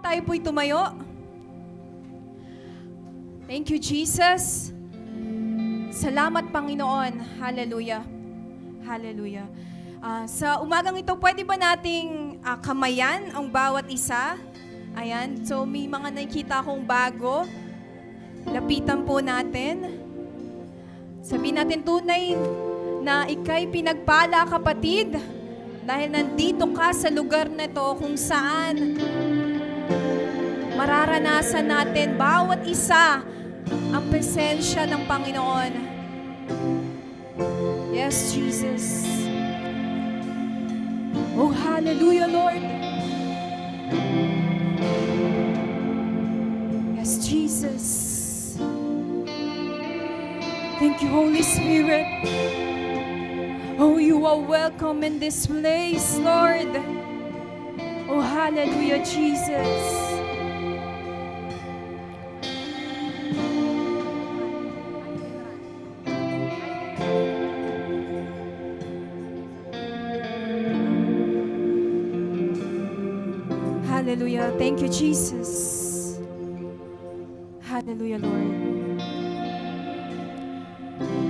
Tayo po'y tumayo. Thank you, Jesus. Salamat, Panginoon. Hallelujah. Hallelujah. Sa umagang ito, pwede ba nating kamayan ang bawat isa? Ayan. So, may mga nakikita akong bago. Lapitan po natin. Sabihin natin tunay na ika'y pinagpala, kapatid. Dahil nandito ka sa lugar na to kung saan mararanasan natin bawat isa ang presensya ng Panginoon. Yes, Jesus. Oh, hallelujah, Lord. Yes, Jesus. Thank you, Holy Spirit. Oh, you are welcome in this place, Lord. Oh, hallelujah, Jesus. Hallelujah. Thank you, Jesus. Hallelujah, Lord.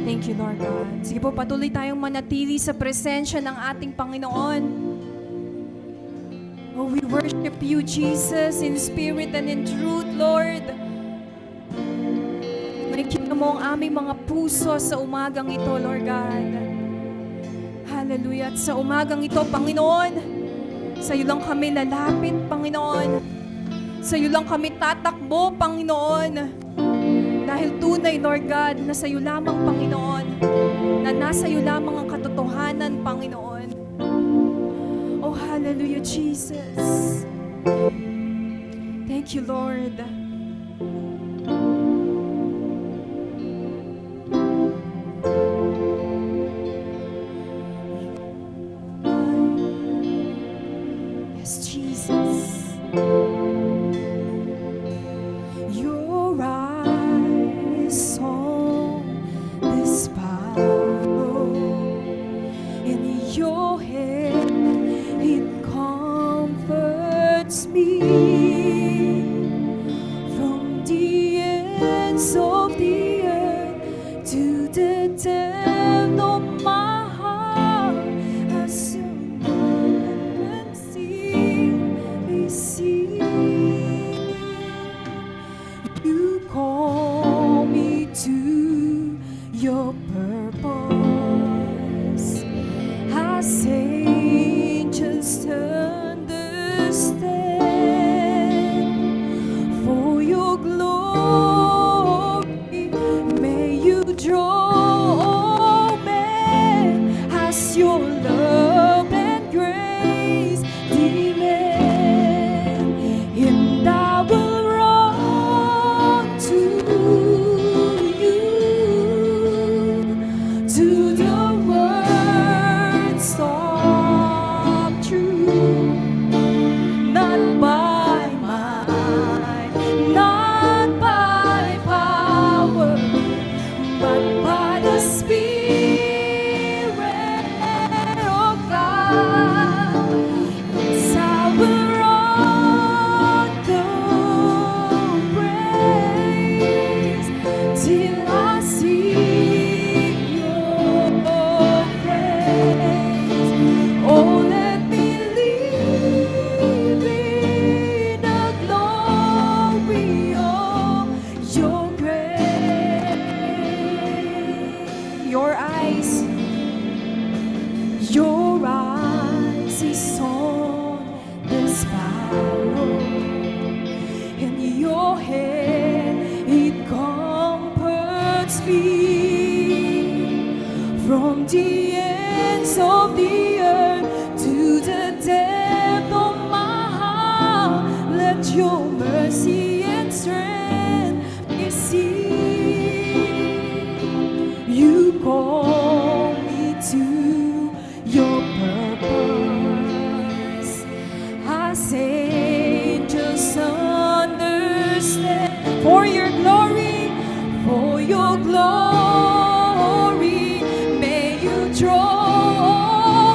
Thank you, Lord God. Sige po, patuloy tayong manatili sa presensya ng ating Panginoon. Oh, we worship you, Jesus, in spirit and in truth, Lord. Marikin mo ang aming mga puso sa umagang ito, Lord God. Hallelujah. At sa umagang ito, Panginoon, sa iyo lang kami lalapit, Panginoon. Sa iyo lang kami tatakbo, Panginoon. Dahil tunay, Lord God, na sa iyo lamang, Panginoon. Na nasa iyo lamang ang katotohanan, Panginoon. Oh, hallelujah, Jesus. Thank you, Lord. Glory, may you draw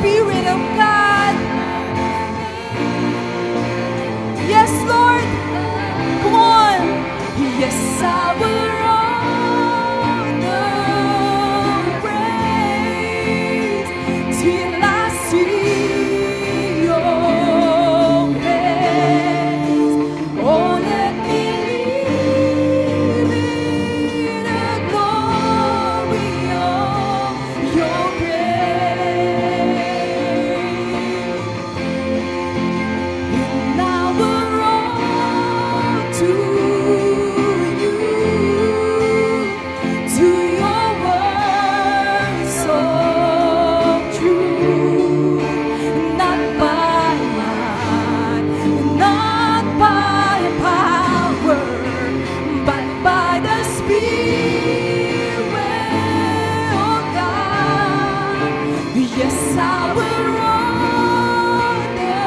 Spirit of God. Yes, Lord. Come on. Yes, I will run the race till I see your face. Oh, let me live in the glory of your grace. And I will run to you, to your word so true. Not by might, not by power, but by the Spirit of God. Yes, I will run the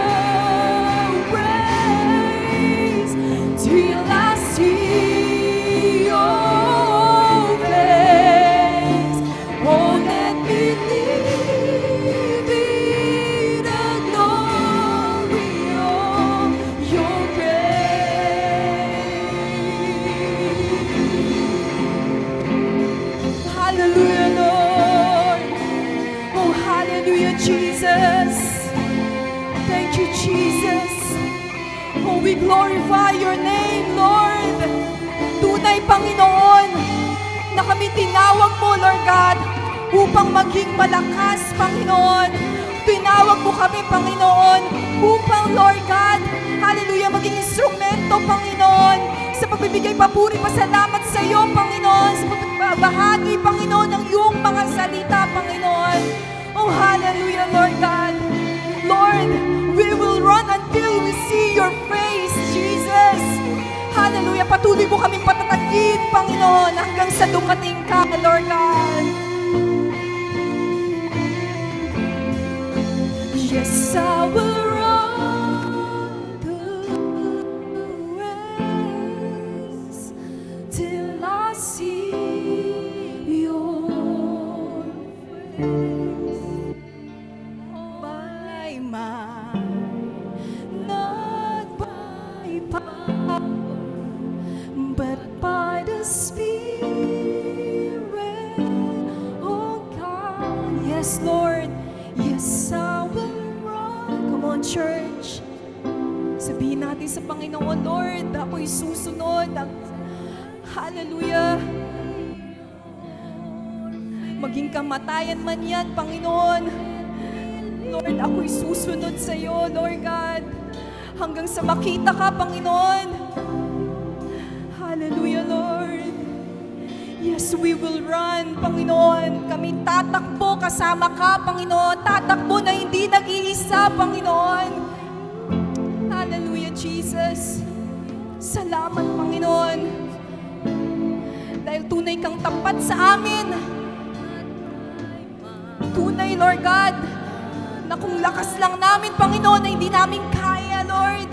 race till I see your face. Oh, let me live in the glory of your grace. Hallelujah, Lord. Oh, hallelujah, Jesus. Thank you, Jesus. Oh, we glorify your name, Lord. Tunay, Panginoon, na kami tinawag mo, Lord God, upang maging malakas, Panginoon. Tinawag mo kami, Panginoon, upang, Lord God, hallelujah, maging instrumento, Panginoon, sa pagbibigay papuri, pasalamat sa iyo, Panginoon, sa pagbabahagi, Panginoon, ng iyong mga salita, Panginoon. Oh, hallelujah, Lord God. Lord, we will run until we see your face, Jesus. Hallelujah. Patuloy mo kaming patatagin, Panginoon, hanggang sa dumating ka, Lord God. Yes, I will run the race till I see your face. By might, not by power, but by the Spirit of God. Yes, Lord. Yes, I will run. Come on, church. Sabihin natin sa Panginoon, Lord, ako'y susunod. Hallelujah. Maging kamatayan man yan, Panginoon. Lord, ako'y susunod sa iyo, Lord God. Hanggang sa makita ka, Panginoon. Hallelujah, Lord. Yes, we will run, Panginoon. Kami tatakbo kasama ka, Panginoon. Tatakbo na hindi nag-iisa, Panginoon. Hallelujah, Jesus. Salamat, Panginoon. Dahil tunay kang tapat sa amin. Tunay, Lord God, na kung lakas lang namin, Panginoon, na hindi namin kaya, Lord.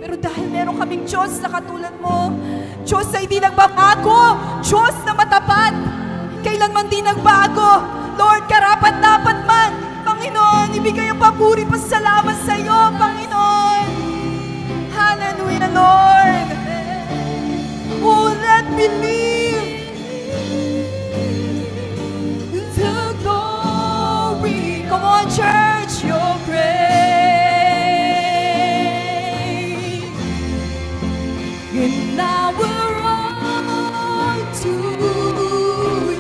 Pero dahil meron kaming Diyos na katulad mo, Diyos na hindi nagbabago, Diyos na matapat, kailanman di nagbago. Lord, karapat-dapat man, Panginoon, ibigay ang papuri, pasalamat sa iyo, Panginoon. Hallelujah, Lord. Oh, let me live the glory. Come on, church, your grace. And I will run to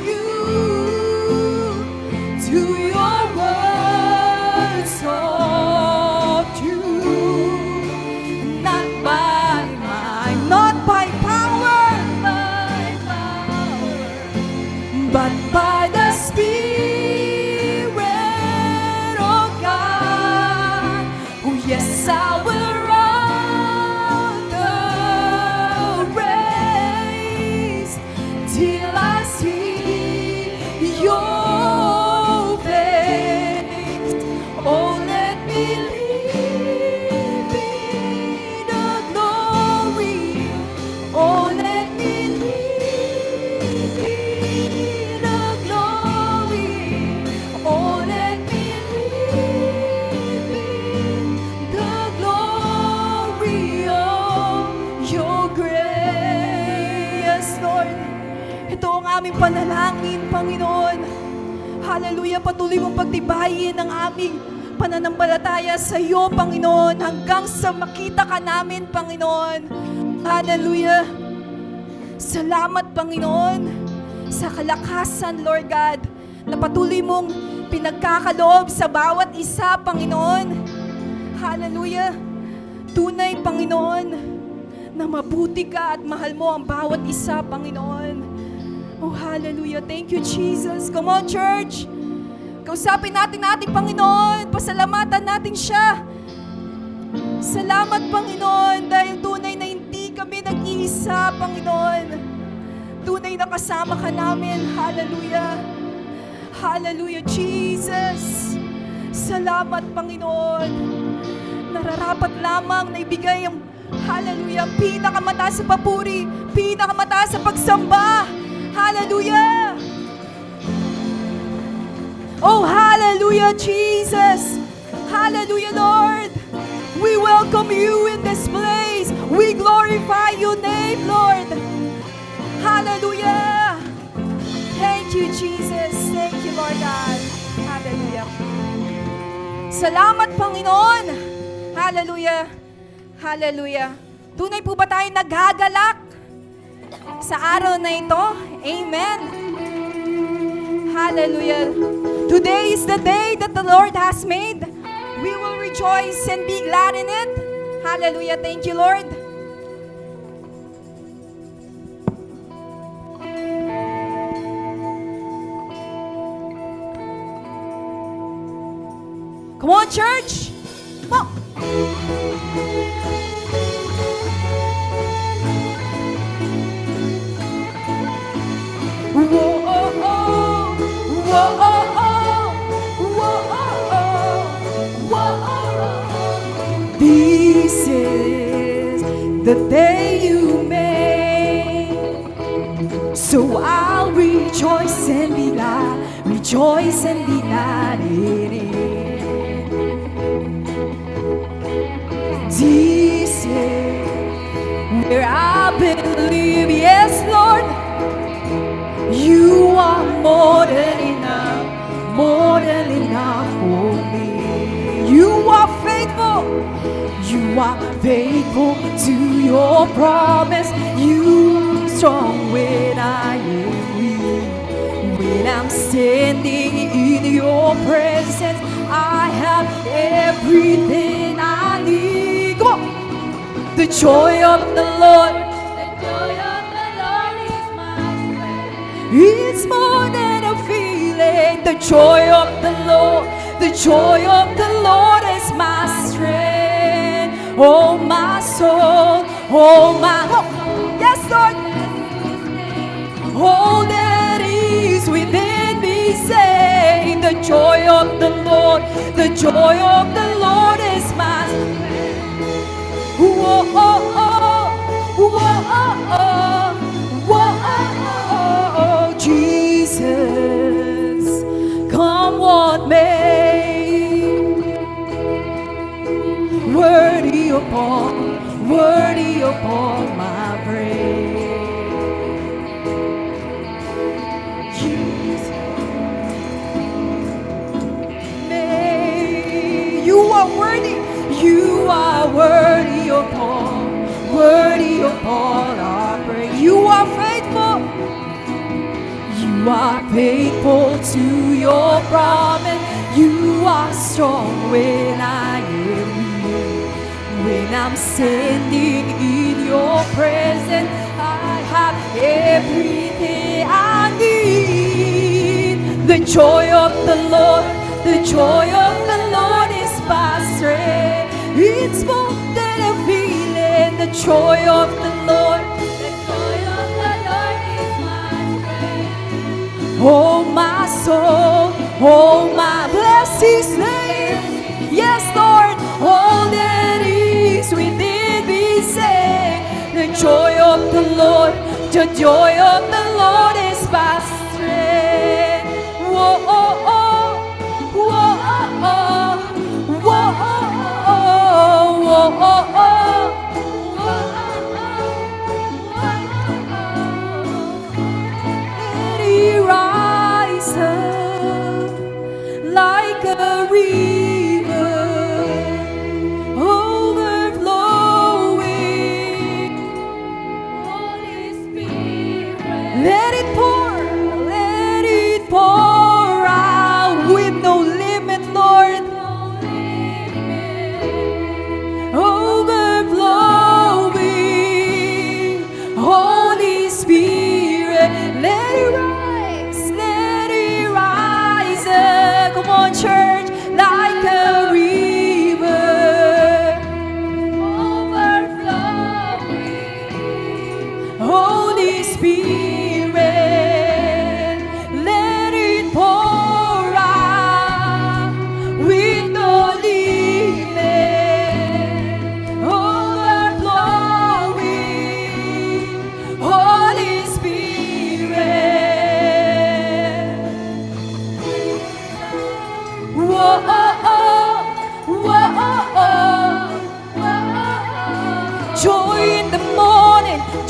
you, to your words of truth. Not by might, not by power, but by the Spirit of God. Oh, yes, I will run the race till I see your face. Oh, let me live in the glory. Oh, let me live in the glory. Oh, let me live panalangin, Panginoon. Hallelujah, patuloy mong pagtibayin ang aming pananampalataya sa iyo, Panginoon, hanggang sa makita ka namin, Panginoon. Hallelujah. Salamat, Panginoon, sa kalakasan, Lord God, na patuloy mong pinagkakaloob sa bawat isa, Panginoon. Hallelujah. Tunay, Panginoon, na mabuti ka at mahal mo ang bawat isa, Panginoon. Oh, hallelujah. Thank you, Jesus. Come on, church. Kausapin natin ating Panginoon. Pasalamatan natin siya. Salamat, Panginoon, dahil tunay na hindi kami nag-iisa, Panginoon. Tunay na kasama ka namin. Hallelujah. Hallelujah, Jesus. Salamat, Panginoon. Nararapat lamang na ibigay ang hallelujah, pinakamataas sa papuri, pinakamataas sa pagsamba. Hallelujah. Oh, hallelujah, Jesus. Hallelujah, Lord. We welcome you in this place. We glorify your name, Lord. Hallelujah. Thank you, Jesus. Thank you, Lord God. Hallelujah. Salamat, Panginoon. Hallelujah. Hallelujah. Tunay po ba tayo naghagalak sa araw na ito? Amen. Hallelujah. Today is the day that the Lord has made. We will rejoice and be glad in it. Hallelujah. Thank you, Lord. Come on, church. Come on. Whoa, oh, oh. Whoa, oh, oh. Whoa, oh, oh. Whoa, oh, oh. This is the day you made, so I'll rejoice and be glad, rejoice and be glad in it. This is where I believe, yes, Lord, you are more than enough for me. You are faithful to your promise. You are strong when I am weak. When I'm standing in your presence, I have everything I need. Come on. The joy of the Lord, it's more than a feeling. The joy of the Lord, the joy of the Lord is my strength. Oh, my soul, oh, my, oh, yes, Lord. All that is within me, say, the joy of the Lord, the joy of the Lord is my strength. Whoa, oh, oh, whoa, oh, oh, whoa, oh, oh, Jesus, come what may, worthy upon my praise. Jesus, may you are worthy upon our praise. You are faithful to your promise. You are strong when I am weak. When I'm standing in your presence, I have everything I need. The joy of the Lord, the joy of the Lord is my strength. It's more than a feeling. The joy of the Lord, the joy of the Lord is my strength. Oh, my soul, oh, my, bless His name. Yes, Lord, all that is within me, say, the joy of the Lord, the joy of the Lord is my strength. Whoa, oh, oh, whoa, oh, oh, whoa, oh, oh, whoa, oh, oh.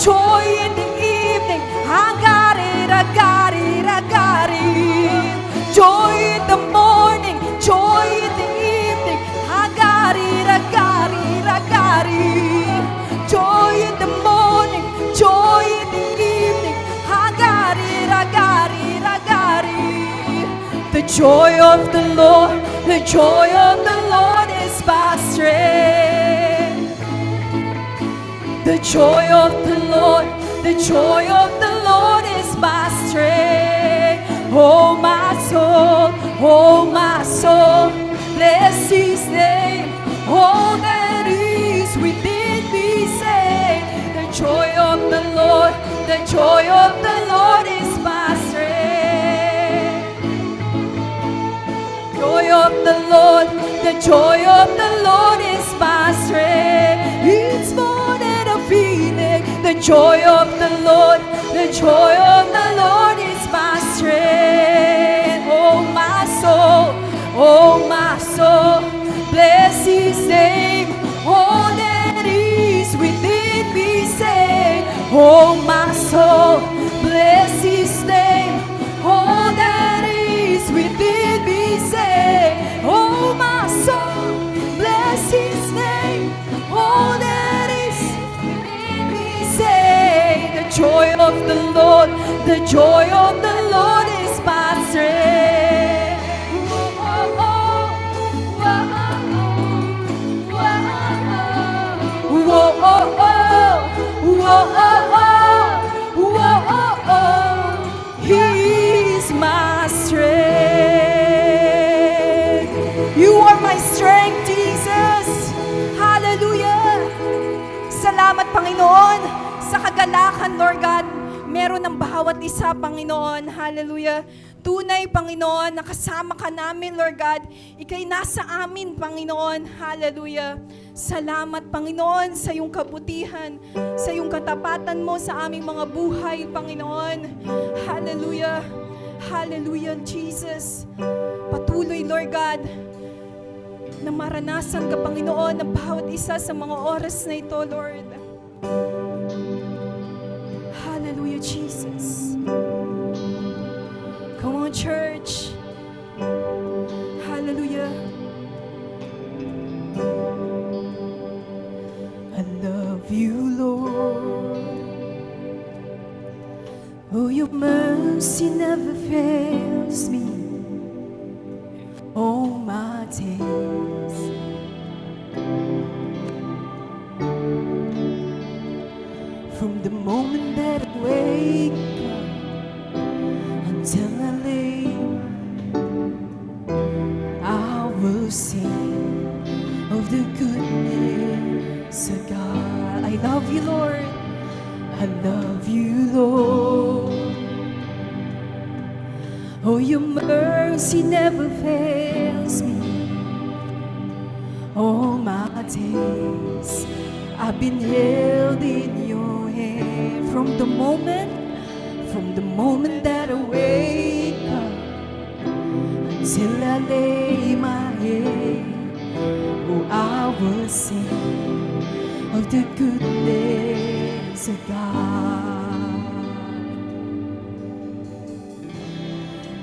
joy in the evening. I got it, I got it, I got it. Joy in the morning, joy in the evening. I got it, I got it, I got it. Joy in the morning, joy in the evening. I got it, I got it, I got it. The joy of the Lord, the joy of the Lord is my strength. The joy of the Lord, the joy of the Lord is my strength. Oh my soul, bless His name. All that is within me say, the joy of the Lord, the joy of the Lord is my strength. Joy of the Lord, the joy of the Lord is my strength. It's more than a feeling. The joy of the Lord, the joy of the Lord is my strength. Oh my soul, bless His name. All that is within me say, oh my soul, bless His name. All that is within me say, oh my soul, bless His name. All that is within me say, the joy of the Lord, the joy of the Lord is my strength. He's my strength. You are my strength, Jesus. Hallelujah. Salamat, Panginoon, sa kagalakan, Lord God. Meron ng bawat isa, Panginoon. Hallelujah. Tunay, Panginoon, nakasama ka namin, Lord God. Ika'y nasa amin, Panginoon. Hallelujah. Salamat, Panginoon, sa iyong kabutihan, sa iyong katapatan mo sa aming mga buhay, Panginoon. Hallelujah. Hallelujah, Jesus. Patuloy, Lord God, na maranasan ka, Panginoon, ng bawat isa sa mga oras na ito, Lord. Hallelujah, Jesus. Come on, church. Hallelujah. I love you, Lord. Oh, your mercy never fails me all my days. From the moment that I wake up until I lay, I will sing of the goodness of God. I love you, Lord. I love you, Lord. Oh, your mercy never fails me all my days. I've been held in your hand from the moment that I wake up until I lay my head. Oh, I will sing of the goodness of God.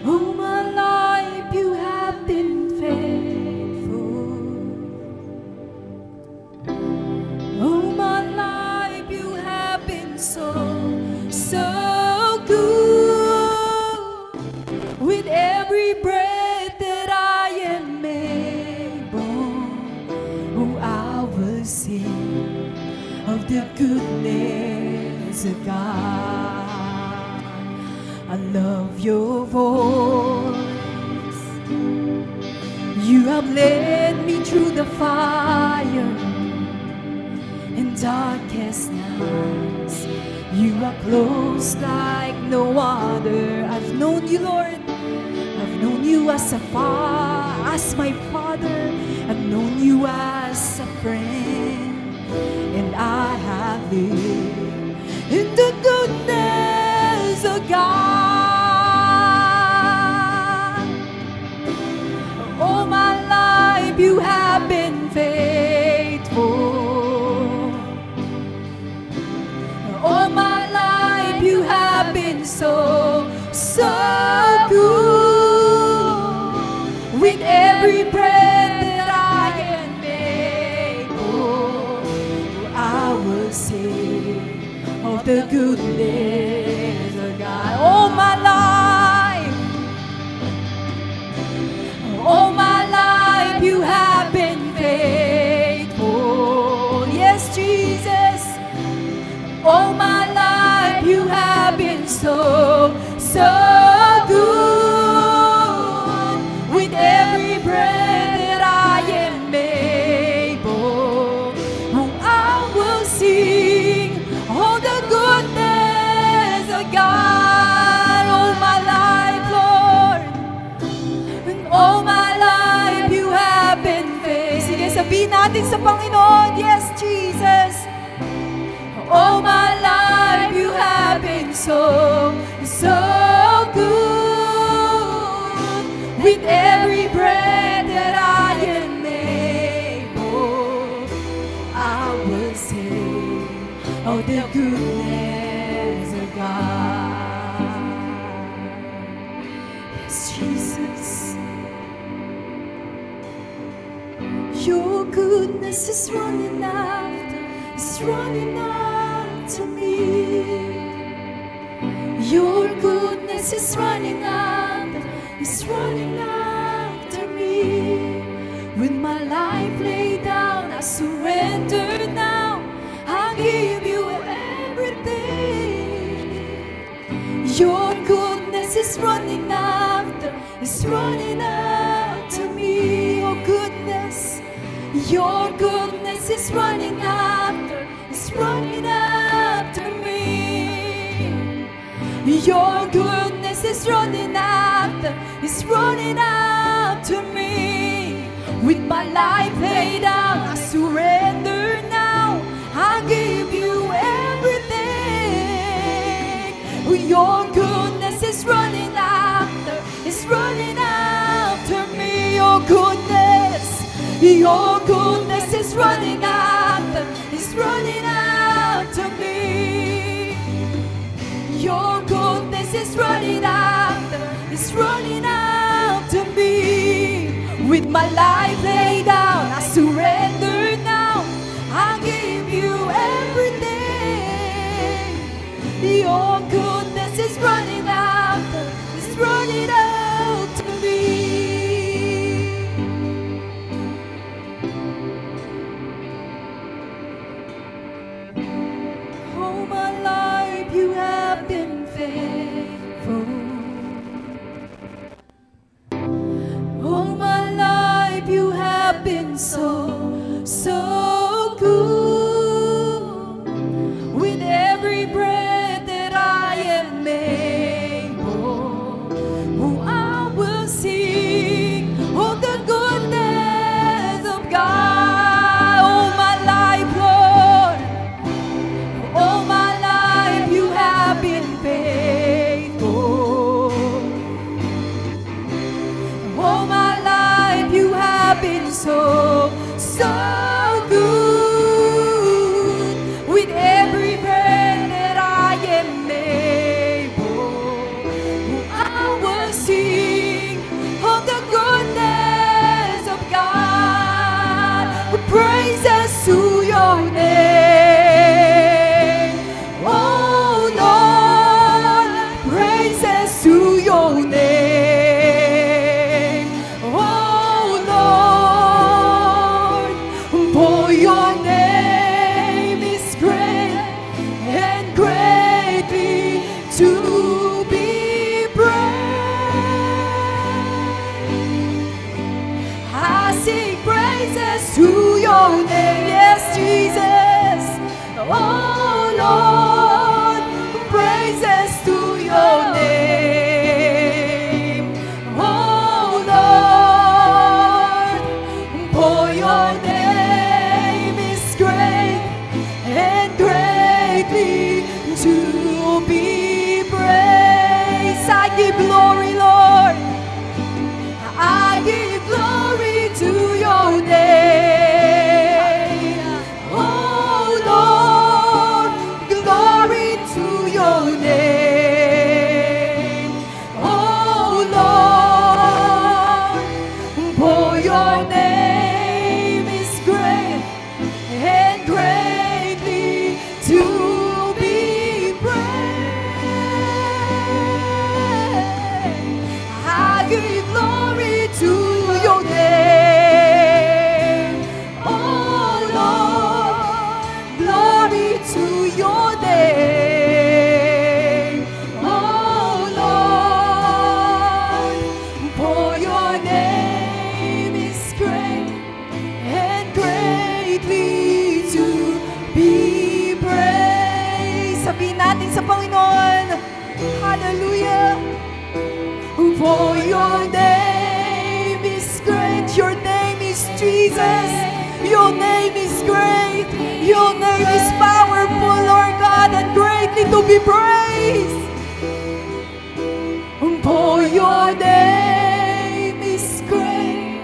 All my life you have been faithful. All my life you have been so good. With every breath that I am able, oh, I will sing of the goodness of God. I love your voice. You have led me through the fire in darkest nights. You are close like no other. I've known you, Lord. I've known you as a as my father. I've known you as a friend, and I have lived in the goodness of God. All my life you have been faithful. All of the goodness of God. All my life, all my life you have been faithful. Yes, Jesus. All my life you have been so, so good. With every breath that I am able, oh, I will sing all the goodness of God. All my life, Lord, and all my life you have been faithful. Sige, sabihin natin sa Panginoon, yes, Jesus. All my life you have been so, so good. With every breath that I am able, I will sing of the goodness of God. Yes, Jesus. Your goodness is running after, is running after me. Your goodness is running after, is running after me. With my life laid down, I surrender now. I give you everything. Your goodness is running after, is running after me. Your goodness, your goodness is running after, is running after me. Your goodness is running after, is running after me. With my life laid down, I surrender now. I give you everything. Your goodness is running after, is running after me. Your goodness, your goodness is running after, is running after me. Your goodness is running after, is running after me. With my life laid down, I surrender now. I give you everything. Your goodness is running after, is running after me. All my life you have been faithful. All my life you have been so, so good. With every breath that I greatly to be praised. Sabihin natin sa Panginoon, hallelujah. For your name is great, your name is Jesus, your name is great, your name is powerful, Lord God, and greatly to be praised. For your name is great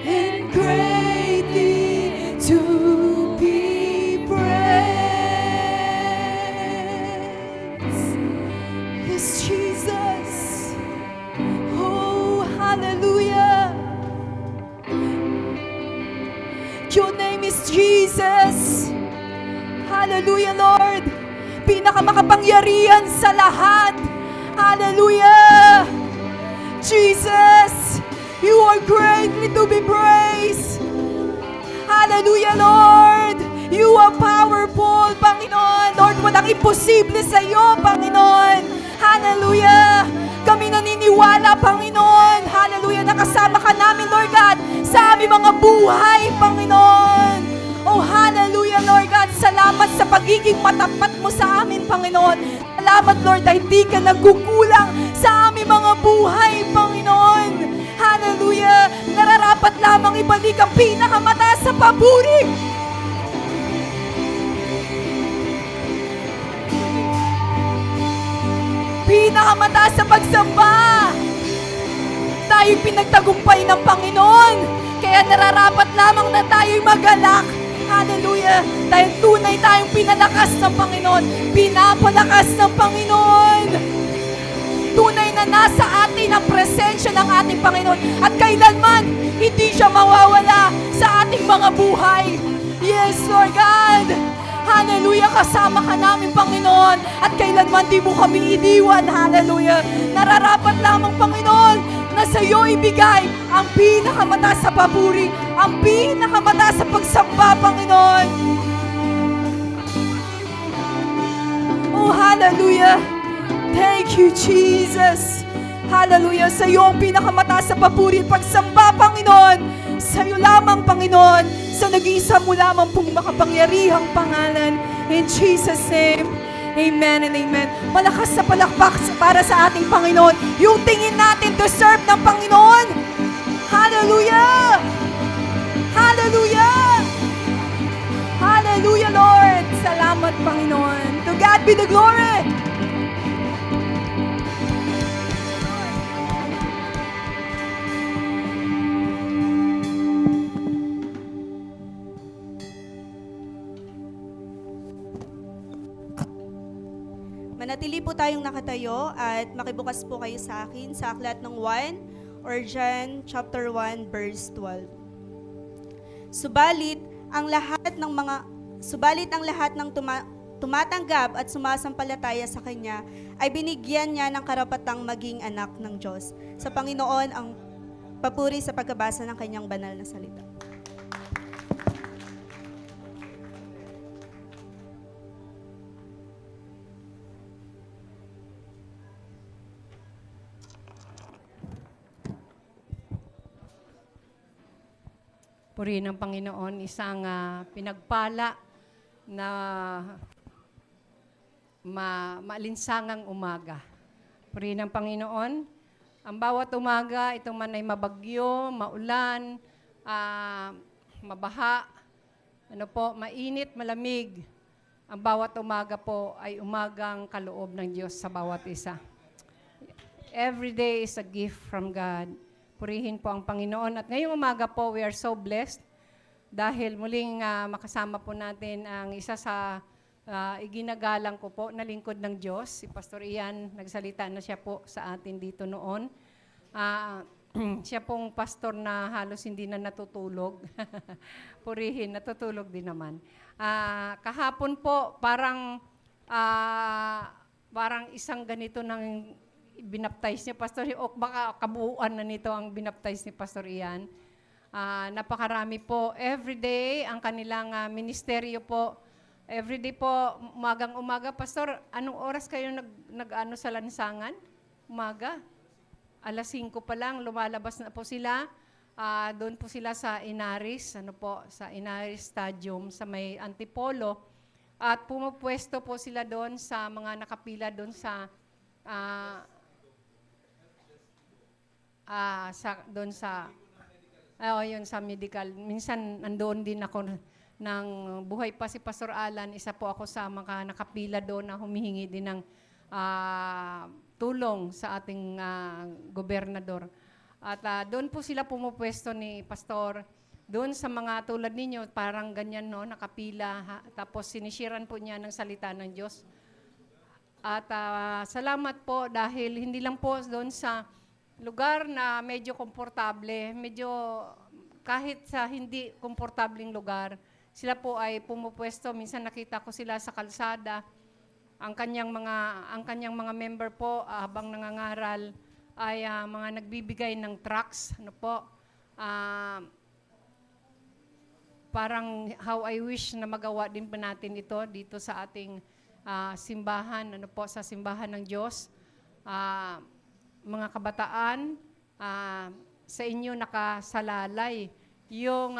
and greatly to be praised. Yes, Jesus. Oh, hallelujah. Your name is Jesus. Hallelujah, Lord. Pinakamakapangyarihan sa lahat. Hallelujah. Jesus, you are greatly to be praised. Hallelujah, Lord. You are powerful, Panginoon. Lord, walang imposible sa iyo, Panginoon. Hallelujah. Kami naniniwala, Panginoon. Hallelujah. Nakasama ka namin, Lord God, sa aming mga buhay, Panginoon. Oh, hallelujah, Lord God. Salamat sa pagiging matapat mo sa amin, Panginoon. Salamat, Lord, dahil di ka nagkukulang sa aming mga buhay, Panginoon. Hallelujah. Nararapat lamang ibalik ang pinakamataas sa papuri. Pinakamataas sa pagsamba. Tayo'y pinagtagumpay ng Panginoon. Kaya nararapat lamang na tayo'y magalak. Hallelujah. Dahil tunay tayong pinalakas ng Panginoon. Pinapalakas ng Panginoon. Tunay na nasa atin ang presensya ng ating Panginoon. At kailanman, hindi siya mawawala sa ating mga buhay. Yes, Lord God. Hallelujah. Kasama ka namin, Panginoon. At kailanman di mo kami iniwan. Hallelujah. Nararapat lamang, Panginoon, na sa iyo ibigay ang pinakamataas sa papuri, ang pinakamataas sa pagsamba, Panginoon. Oh, hallelujah. Thank you, Jesus. Hallelujah. Sa iyo ang pinakamataas sa papuri at pagsamba, Panginoon. Sa iyo lamang, Panginoon. Sa nag-iisa mo lamang pong makapangyarihang pangalan. In Jesus' name. Amen and amen. Malakas na palakpak para sa ating Panginoon. Yung tingin natin to serve ng Panginoon. Hallelujah! Hallelujah! Hallelujah, Lord! Salamat, Panginoon. To God be the glory! Manatili po tayong nakatayo at makibukas po kayo sa akin sa aklat ng 1 or John chapter 1 verse 12. Subalit ang lahat ng tumatanggap at sumasampalataya sa kanya ay binigyan niya ng karapatang maging anak ng Diyos. Sa Panginoon ang papuri sa pagkabasa ng kanyang banal na salita. Purihin ng Panginoon, isang pinagpala na maalinsangang umaga. Purihin ng Panginoon, ang bawat umaga, ito man ay mabagyo, maulan, mabaha, mainit, malamig. Ang bawat umaga po ay umagang kaloob ng Diyos sa bawat isa. Every day is a gift from God. Purihin po ang Panginoon. At ngayong umaga po, we are so blessed dahil muling makasama po natin ang isa sa iginagalang ko po na lingkod ng Diyos. Si Pastor Ian, nagsalita na siya po sa atin dito noon. Siya pong pastor na halos hindi na natutulog. Purihin, natutulog din naman. Kahapon po, parang isang ganito ng binaptize niya, Pastor, o baka kabuuan na nito ang binaptize ni Pastor Ian. Napakarami po. Everyday, ang kanilang ministeryo po. Everyday po, umagang-umaga. Pastor, anong oras kayo nag-ano sa lansangan? Umaga? 5:00 pa lang, lumalabas na po sila. Doon po sila sa Inaris, sa Inaris Stadium, sa may Antipolo. At pumupwesto po sila doon sa mga nakapila doon ah, doon sa yun sa medical. Minsan nandoon din ako ng buhay pa si Pastor Alan. Isa po ako sa mga nakapila doon na humihingi din ng tulong sa ating gobernador. At doon po sila pumupwesto ni Pastor. Doon sa mga tulad ninyo, parang ganyan, no, nakapila. Tapos sinishiran po niya ng salita ng Diyos. At salamat po dahil hindi lang po doon sa lugar na medyo komportable, medyo kahit sa hindi komportableng lugar, sila po ay pumupwesto. Minsan nakita ko sila sa kalsada. Ang kanyang mga member po habang nangangaral ay mga nagbibigay ng tracts, parang how I wish na magawa din pa natin ito dito sa ating simbahan, sa simbahan ng Diyos. Mga kabataan, sa inyo nakasalalay yung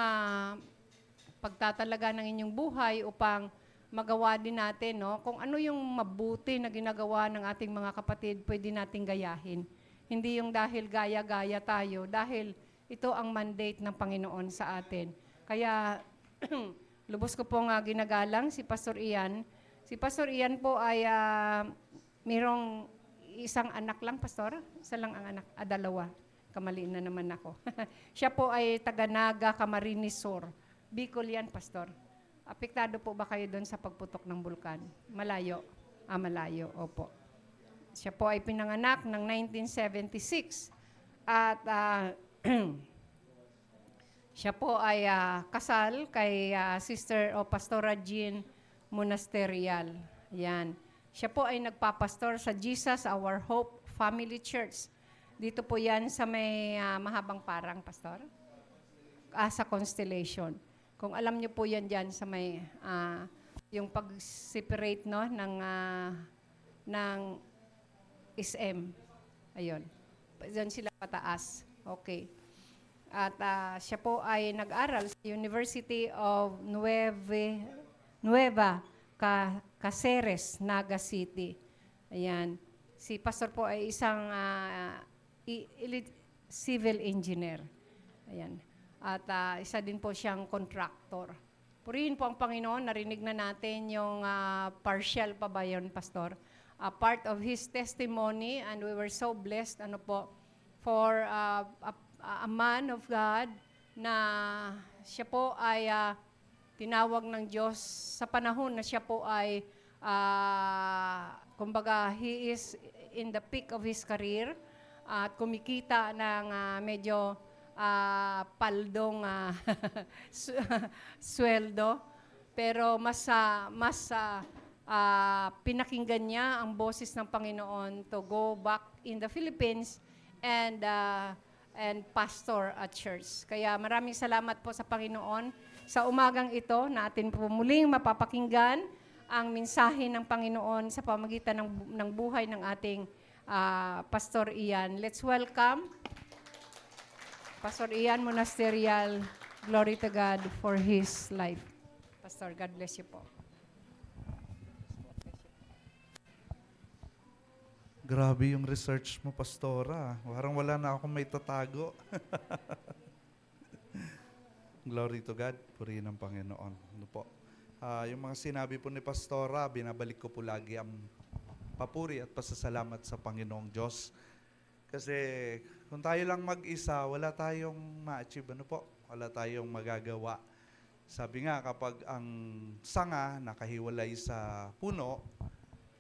pagtatalaga ng inyong buhay upang magawa din natin, no? Kung ano yung mabuti na ginagawa ng ating mga kapatid, pwede nating gayahin. Hindi yung dahil gaya-gaya tayo, dahil ito ang mandate ng Panginoon sa atin. Kaya, lubos ko pong ginagalang si Pastor Ian. Si Pastor Ian po ay mayroong isang anak lang, Pastor. Isa lang ang anak, dalawa. Kamaliin na naman ako. Siya po ay taga-Naga, Camarines Sur. Bicol yan, Pastor. Apektado po ba kayo doon sa pagputok ng bulkan? Malayo. Malayo, opo. Siya po ay pinanganak ng 1976. At siya po ay kasal kay Sister o Pastora Jean Monasterial. Yan. Siya po ay nagpapastor sa Jesus Our Hope Family Church. Dito po yan sa may Mahabang Parang, Pastor. Sa Constellation. Kung alam niyo po yan dyan sa may yung pag-separate, no, ng SM. Ayun. Diyan sila pataas. Okay. At siya po ay nag-aral sa University of Nueva Cáceres, Naga City. Ayan. Si Pastor po ay isang civil engineer. Ayan. At isa din po siyang contractor. Purihin po ang Panginoon. Narinig na natin yung partial pa ba yun, Pastor? Part of his testimony, and we were so blessed for a man of God na siya po ay tinawag ng Diyos sa panahon na siya po ay kumbaga he is in the peak of his career at kumikita ng medyo paldong sweldo, pero mas pinakinggan niya ang boses ng Panginoon to go back in the Philippines and pastor at church. Kaya maraming salamat po sa Panginoon. Sa umagang ito, natin po muling mapapakinggan ang mensahe ng Panginoon sa pamagitan ng buhay ng ating Pastor Ian. Let's welcome Pastor Ian Monasterial. Glory to God for his life. Pastor, God bless you po. Grabe yung research mo, Pastora. Parang wala na akong may tatago. Glory to God. Purihin ang Panginoon. Ano po? Yung mga sinabi po ni Pastora, binabalik ko po lagi ang papuri at pasasalamat sa Panginoong Diyos. Kasi kung tayo lang mag-isa, wala tayong ma-achieve. Ano po? Wala tayong magagawa. Sabi nga, kapag ang sanga nakahiwalay sa puno,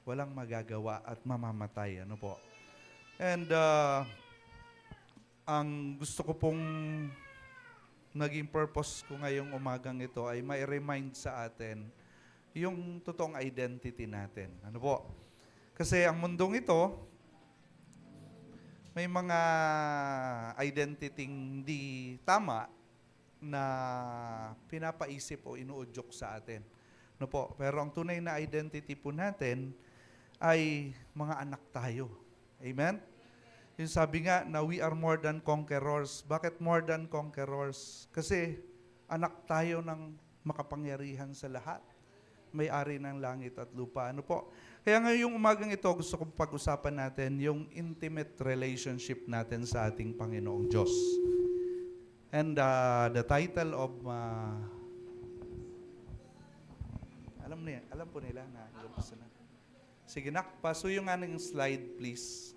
walang magagawa at mamamatay. Ano po? And ang gusto ko pong naging purpose ko ngayong umagang ito ay mai-remind sa atin yung totoong identity natin. Ano po? Kasi ang mundong ito, may mga identity hindi tama na pinapaisip o inuudyok sa atin. No po? Pero ang tunay na identity po natin ay mga anak tayo. Amen? Yung sabi nga na we are more than conquerors. Bakit more than conquerors? Kasi anak tayo ng makapangyarihan sa lahat. May-ari ng langit at lupa. Ano po? Kaya ngayong umagang ito, gusto kong pag-usapan natin yung intimate relationship natin sa ating Panginoong Diyos. And the title of alam po nila na ilabas na. Sige nak, pasuyo nga ng slide please.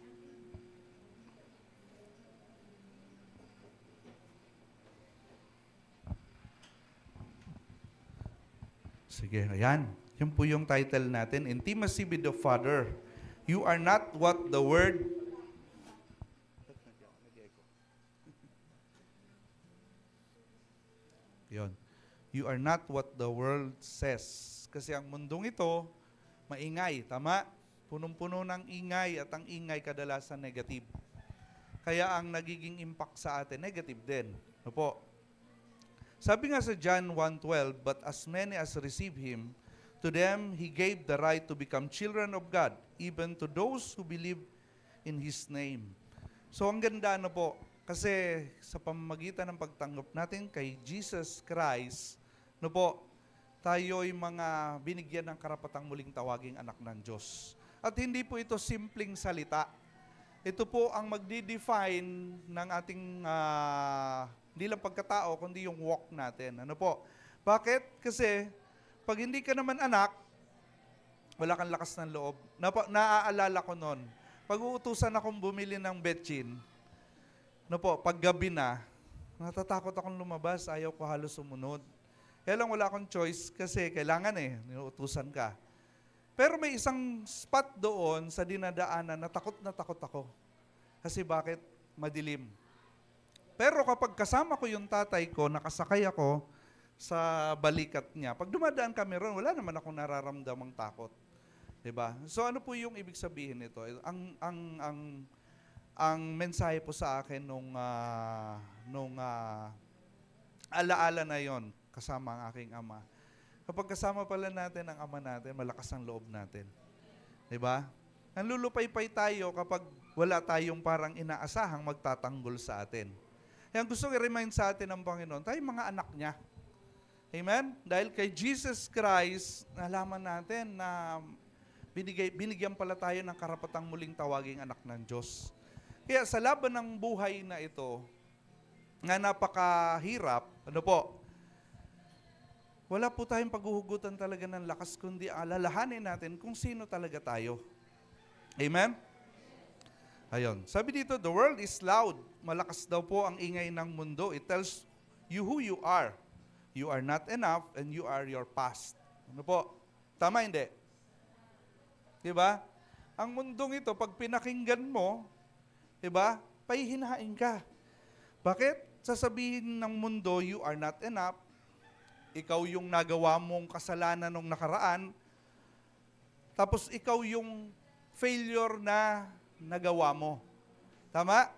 Sige, ayan. Yun po yung title natin, Intimacy with the Father. You are not what the Word... Yun. You are not what the world says. Kasi ang mundong ito, maingay, tama? Punong-puno ng ingay at ang ingay kadalasan negative. Kaya ang nagiging impact sa atin, negative din. Ano po? Sabi nga sa John 1:12, but as many as receive Him, to them He gave the right to become children of God, even to those who believe in His name. So ang ganda na po, kasi sa pamamagitan ng pagtanggap natin kay Jesus Christ, no po, tayo'y mga binigyan ng karapatang muling tawaging anak ng Diyos. At hindi po ito simpleng salita. Ito po ang magdi-define ng ating hindi lang pagkatao, kundi yung walk natin. Ano po? Bakit? Kasi pag hindi ka naman anak, wala kang lakas ng loob. Naaalala ko noon, pag uutusan akong bumili ng betchin, no po, pag gabi na, natatakot akong lumabas, ayaw ko halos sumunod. Kaya lang wala akong choice kasi kailangan niutusan ka. Pero may isang spot doon sa dinadaanan na takot ako. Kasi bakit? Madilim. Pero kapag kasama ko yung tatay ko, nakasakay ako sa balikat niya, pag dumadaan kami ron, wala naman akong nararamdamang takot. Diba? So ano po yung ibig sabihin nito? Ang mensahe po sa akin nung alaala na yon kasama ang aking ama. Kapag kasama pala natin ang ama natin, malakas ang loob natin. Diba? Nanlulupay-pay tayo kapag wala tayong parang inaasahang magtatanggol sa atin. Kaya gusto i-remind sa atin ng Panginoon, tayo mga anak niya. Amen? Dahil kay Jesus Christ, nalaman natin na binigyan pala tayo ng karapatang muling tawaging anak ng Diyos. Kaya sa laban ng buhay na ito, nga napakahirap, ano po, wala po tayong paghuhugutan talaga ng lakas, kundi alalahanin natin kung sino talaga tayo. Amen? Ayun. Sabi dito, the world is loud. Malakas daw po ang ingay ng mundo. It tells you who you are. You are not enough and you are your past. Ano po? Tama hindi? Diba? Ang mundong ito, pag pinakinggan mo, diba? Pahihinain ka. Bakit? Sasabihin ng mundo, you are not enough. Ikaw yung nagawa mong kasalanan nung nakaraan. Tapos ikaw yung failure na nagawa mo. Tama?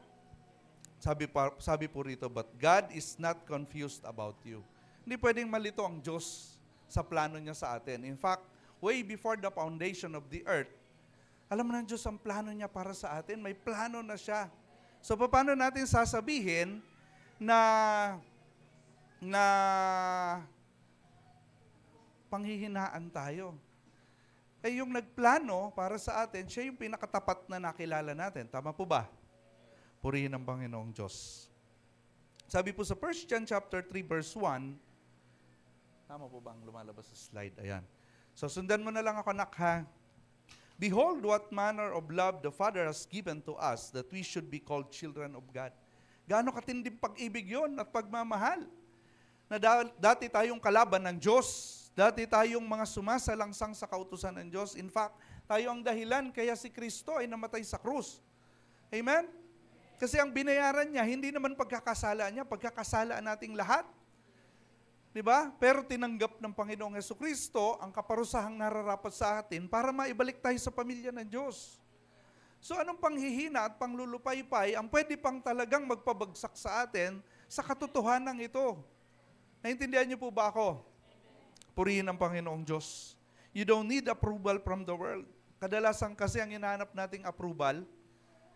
Sabi po rito, but God is not confused about you. Hindi pwedeng malito ang Diyos sa plano niya sa atin. In fact, way before the foundation of the earth, alam mo ng Diyos ang plano niya para sa atin. May plano na siya. So, paano natin sasabihin na panghihinaan tayo? Eh yung nagplano para sa atin, siya yung pinakatapat na nakilala natin. Tama po ba? Purihin ang Panginoong Diyos. Sabi po sa 1 John chapter 3 verse 1, tama po ba ang lumalabas sa slide? Ayan. So sundan mo na lang ako, anak, ha? Behold what manner of love the Father has given to us that we should be called children of God. Gaano katinding pag-ibig yon at pagmamahal. Na dati tayong kalaban ng Diyos. Dati tayong mga sumasalangsang sa kautusan ng Diyos. In fact, tayo ang dahilan kaya si Kristo ay namatay sa krus. Amen? Kasi ang binayaran niya, hindi naman pagkakasala niya, pagkakasala nating lahat. Diba? Pero tinanggap ng Panginoong Jesucristo ang kaparusahang nararapat sa atin para maibalik tayo sa pamilya ng Diyos. So anong panghihina at panglulupaypay ang pwede pang talagang magpabagsak sa atin sa katotohanan ito? Naintindihan niyo po ba ako? Purihin ang Panginoong Diyos. You don't need approval from the world. Kadalasan kasi ang hinahanap nating approval,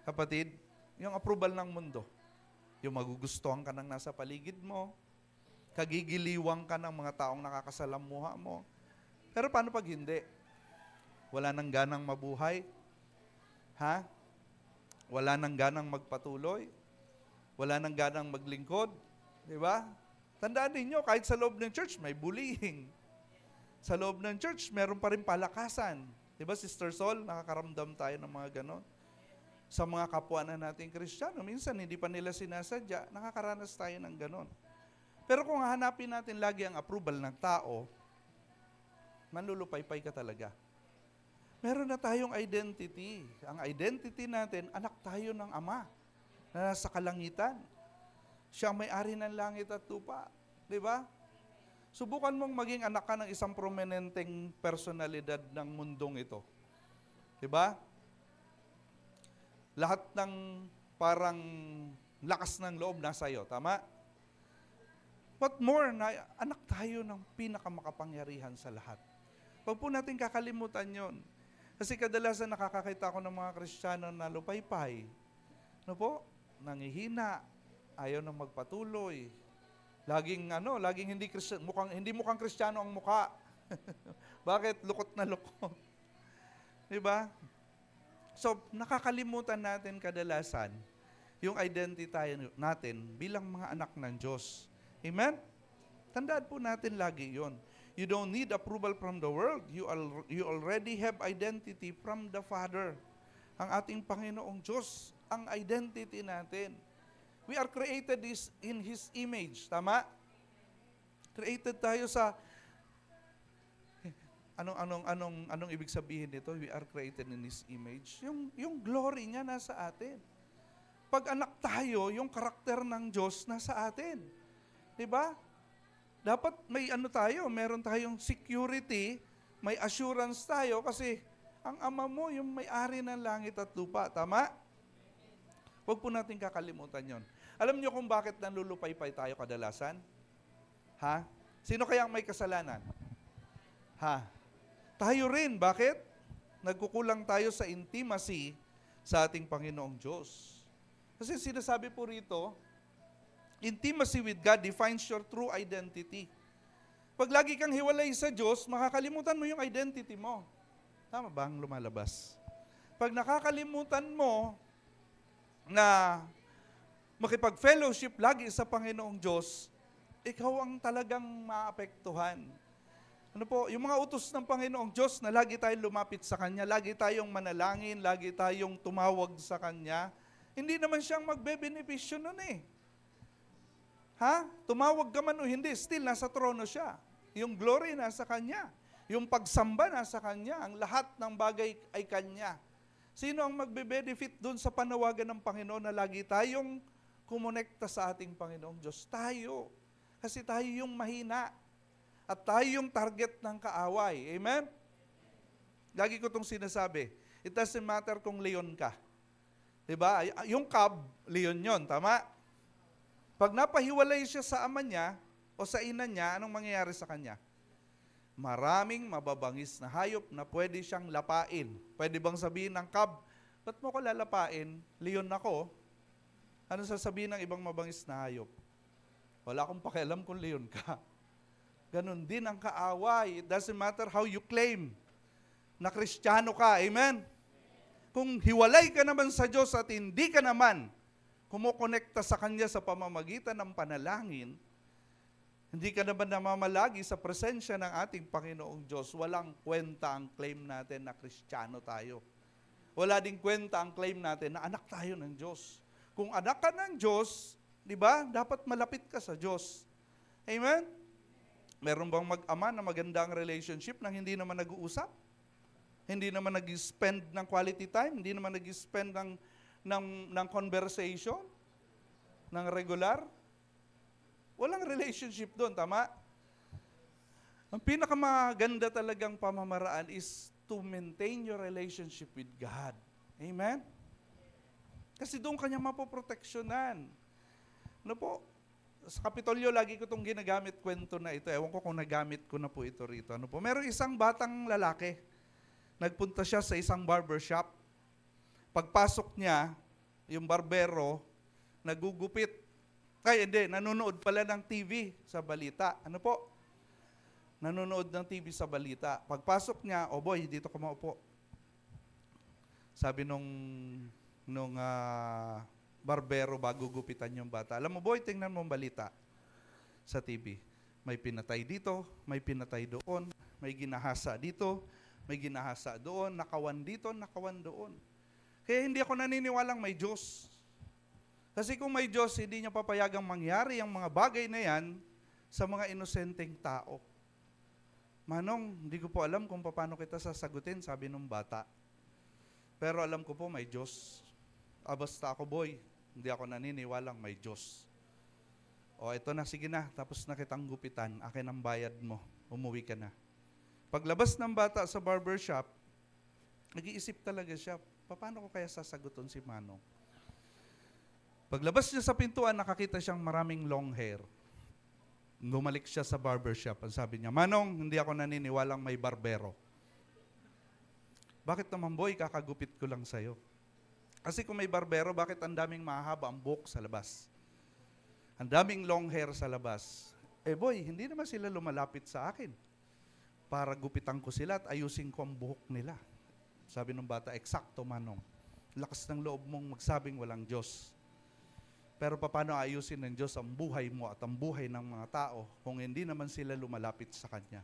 kapatid, Yung approval ng mundo. Yung magugustuhan ka ng nasa paligid mo, kagigiliwang ka ng mga taong nakakasalamuha mo. Pero paano pag hindi? Wala nang ganang mabuhay? Ha? Wala nang ganang magpatuloy? Wala nang ganang maglingkod? Di ba? Tandaan ninyo, kahit sa loob ng church, may bullying. Sa loob ng church, meron pa rin palakasan. Di ba, Sister Sol, nakakaramdam tayo ng mga ganon. Sa mga kapwa na nating Kristiyano, minsan hindi pa nila sinasadya, nakakaranas tayo ng ganon. Pero kung hahanapin natin lagi ang approval ng tao, manlulupaypay ka talaga. Meron na tayong identity. Ang identity natin, anak tayo ng Ama na nasa kalangitan. Siya ang may-ari ng langit at lupa. Di ba? Subukan mong maging anak ka ng isang prominenteng personalidad ng mundong ito. Di ba? Lahat ng parang lakas ng loob nasa iyo. Tama? What more na anak tayo ng pinakamakapangyarihan sa lahat. Huwag po natin kakalimutan yon. Kasi kadalasan nakakakita ako ng mga Kristiyano na lupaypay. Ano po? Nangihina. Ayaw nang magpatuloy. Laging hindi mukhang Kristiyano ang mukha. Bakit? Lukot na lukot. Di ba? So, nakakalimutan natin kadalasan yung identity natin bilang mga anak ng Diyos. Amen? Tandaan po natin lagi yon. You don't need approval from the world. You already have identity from the Father. Ang ating Panginoong Diyos, ang identity natin. We are created in His image. Tama? Created tayo sa anong ibig sabihin nito? We are created in His image. Yung glory niya nasa atin. Pag anak tayo, yung karakter ng Diyos nasa atin. 'Di ba? Dapat meron tayong security, may assurance tayo kasi ang Ama mo yung may-ari ng langit at lupa. Tama? Huwag po natin kakalimutan yon. Alam niyo kung bakit nanlulupaypay tayo kadalasan? Ha? Sino kaya ang may kasalanan? Ha? Tayo rin. Bakit? Nagkukulang tayo sa intimacy sa ating Panginoong Diyos. Kasi sinasabi po rito, intimacy with God defines your true identity. Pag lagi kang hiwalay sa Diyos, makakalimutan mo yung identity mo. Tama ba ang lumalabas? Pag nakakalimutan mo na makipag-fellowship lagi sa Panginoong Diyos, ikaw ang talagang maapektuhan. Ano po, yung mga utos ng Panginoong Diyos na lagi tayong lumapit sa Kanya, lagi tayong manalangin, lagi tayong tumawag sa Kanya, hindi naman siyang magbe-benepisyo nun eh. Ha? Tumawag ka man o hindi, still nasa trono siya. Yung glory nasa Kanya. Yung pagsamba nasa Kanya. Ang lahat ng bagay ay Kanya. Sino ang magbe-benefit doon sa panawagan ng Panginoon na lagi tayong kumonekta sa ating Panginoong Diyos? Tayo. Kasi tayo yung mahina. At tayo yung target ng kaaway. Amen? Lagi ko itong sinasabi. It doesn't matter kung leon ka. Diba? Yung cub, leon yon, tama? Pag napahiwalay siya sa ama niya o sa ina niya, anong mangyayari sa kanya? Maraming mababangis na hayop na pwede siyang lapain. Pwede bang sabihin ng cub, ba't mo ko lalapain? Leon ako. Ano sasabihin ng ibang mabangis na hayop? Wala akong pakialam kung leon ka. Ganon din ang kaaway. It doesn't matter how you claim na Kristiyano ka. Amen? Kung hiwalay ka naman sa Diyos at hindi ka naman kumukonekta sa Kanya sa pamamagitan ng panalangin, hindi ka naman namamalagi sa presensya ng ating Panginoong Diyos, walang kwenta ang claim natin na Kristiyano tayo. Wala ding kwenta ang claim natin na anak tayo ng Diyos. Kung anak ka ng Diyos, di ba, dapat malapit ka sa Diyos. Amen? Meron bang mag-ama na magandang relationship nang hindi naman nag-uusap? Hindi naman nag-spend ng quality time? Hindi naman nag-spend ng conversation? Ng regular? Walang relationship doon, tama? Ang pinakamaganda talagang pamamaraan is to maintain your relationship with God. Amen? Kasi doon kanya mapoproteksyonan. Ano po? Sa Kapitolyo, lagi ko itong ginagamit kwento na ito. Ewan ko kung nagamit ko na po ito rito. Ano po? Meron isang batang lalaki. Nagpunta siya sa isang barbershop. Pagpasok niya, yung barbero, nagugupit. Ay, hindi, nanonood pala ng TV sa balita. Ano po? Nanonood ng TV sa balita. Pagpasok niya, oh boy, dito ka maupo. Sabi nung barbero bago gupitan yung bata, alam mo boy, tingnan mo ang balita sa TV. May pinatay dito, may pinatay doon, may ginahasa dito, may ginahasa doon, nakawan dito, nakawan doon. Kaya hindi ako naniniwalang may Diyos. Kasi kung may Diyos, hindi niya papayagang mangyari ang mga bagay na yan sa mga inosenteng tao. Manong, hindi ko po alam kung paano kita sasagutin, sabi nung bata. Pero alam ko po may Diyos. Basta ako boy, hindi ako naniniwalang may Diyos. O ito na, sige na, tapos na kitang gupitan, akin ang bayad mo, umuwi ka na. Paglabas ng bata sa barbershop, nag-iisip talaga siya, paano ko kaya sasagutin si Manong? Paglabas niya sa pintuan, nakakita siyang maraming long hair. Bumalik siya sa barbershop. Ang sabi niya, Manong, hindi ako naniniwalang may barbero. Bakit naman boy, kakagupit ko lang sa'yo? Kasi kung may barbero, bakit ang daming mahaba ang buhok sa labas? Ang daming long hair sa labas. Eh boy, hindi naman sila lumalapit sa akin para gupitan ko sila at ayusin ko ang buhok nila. Sabi ng bata, eksakto Manong. Lakas ng loob mong magsabing walang Diyos. Pero paano ayusin ng Diyos ang buhay mo at ang buhay ng mga tao kung hindi naman sila lumalapit sa Kanya?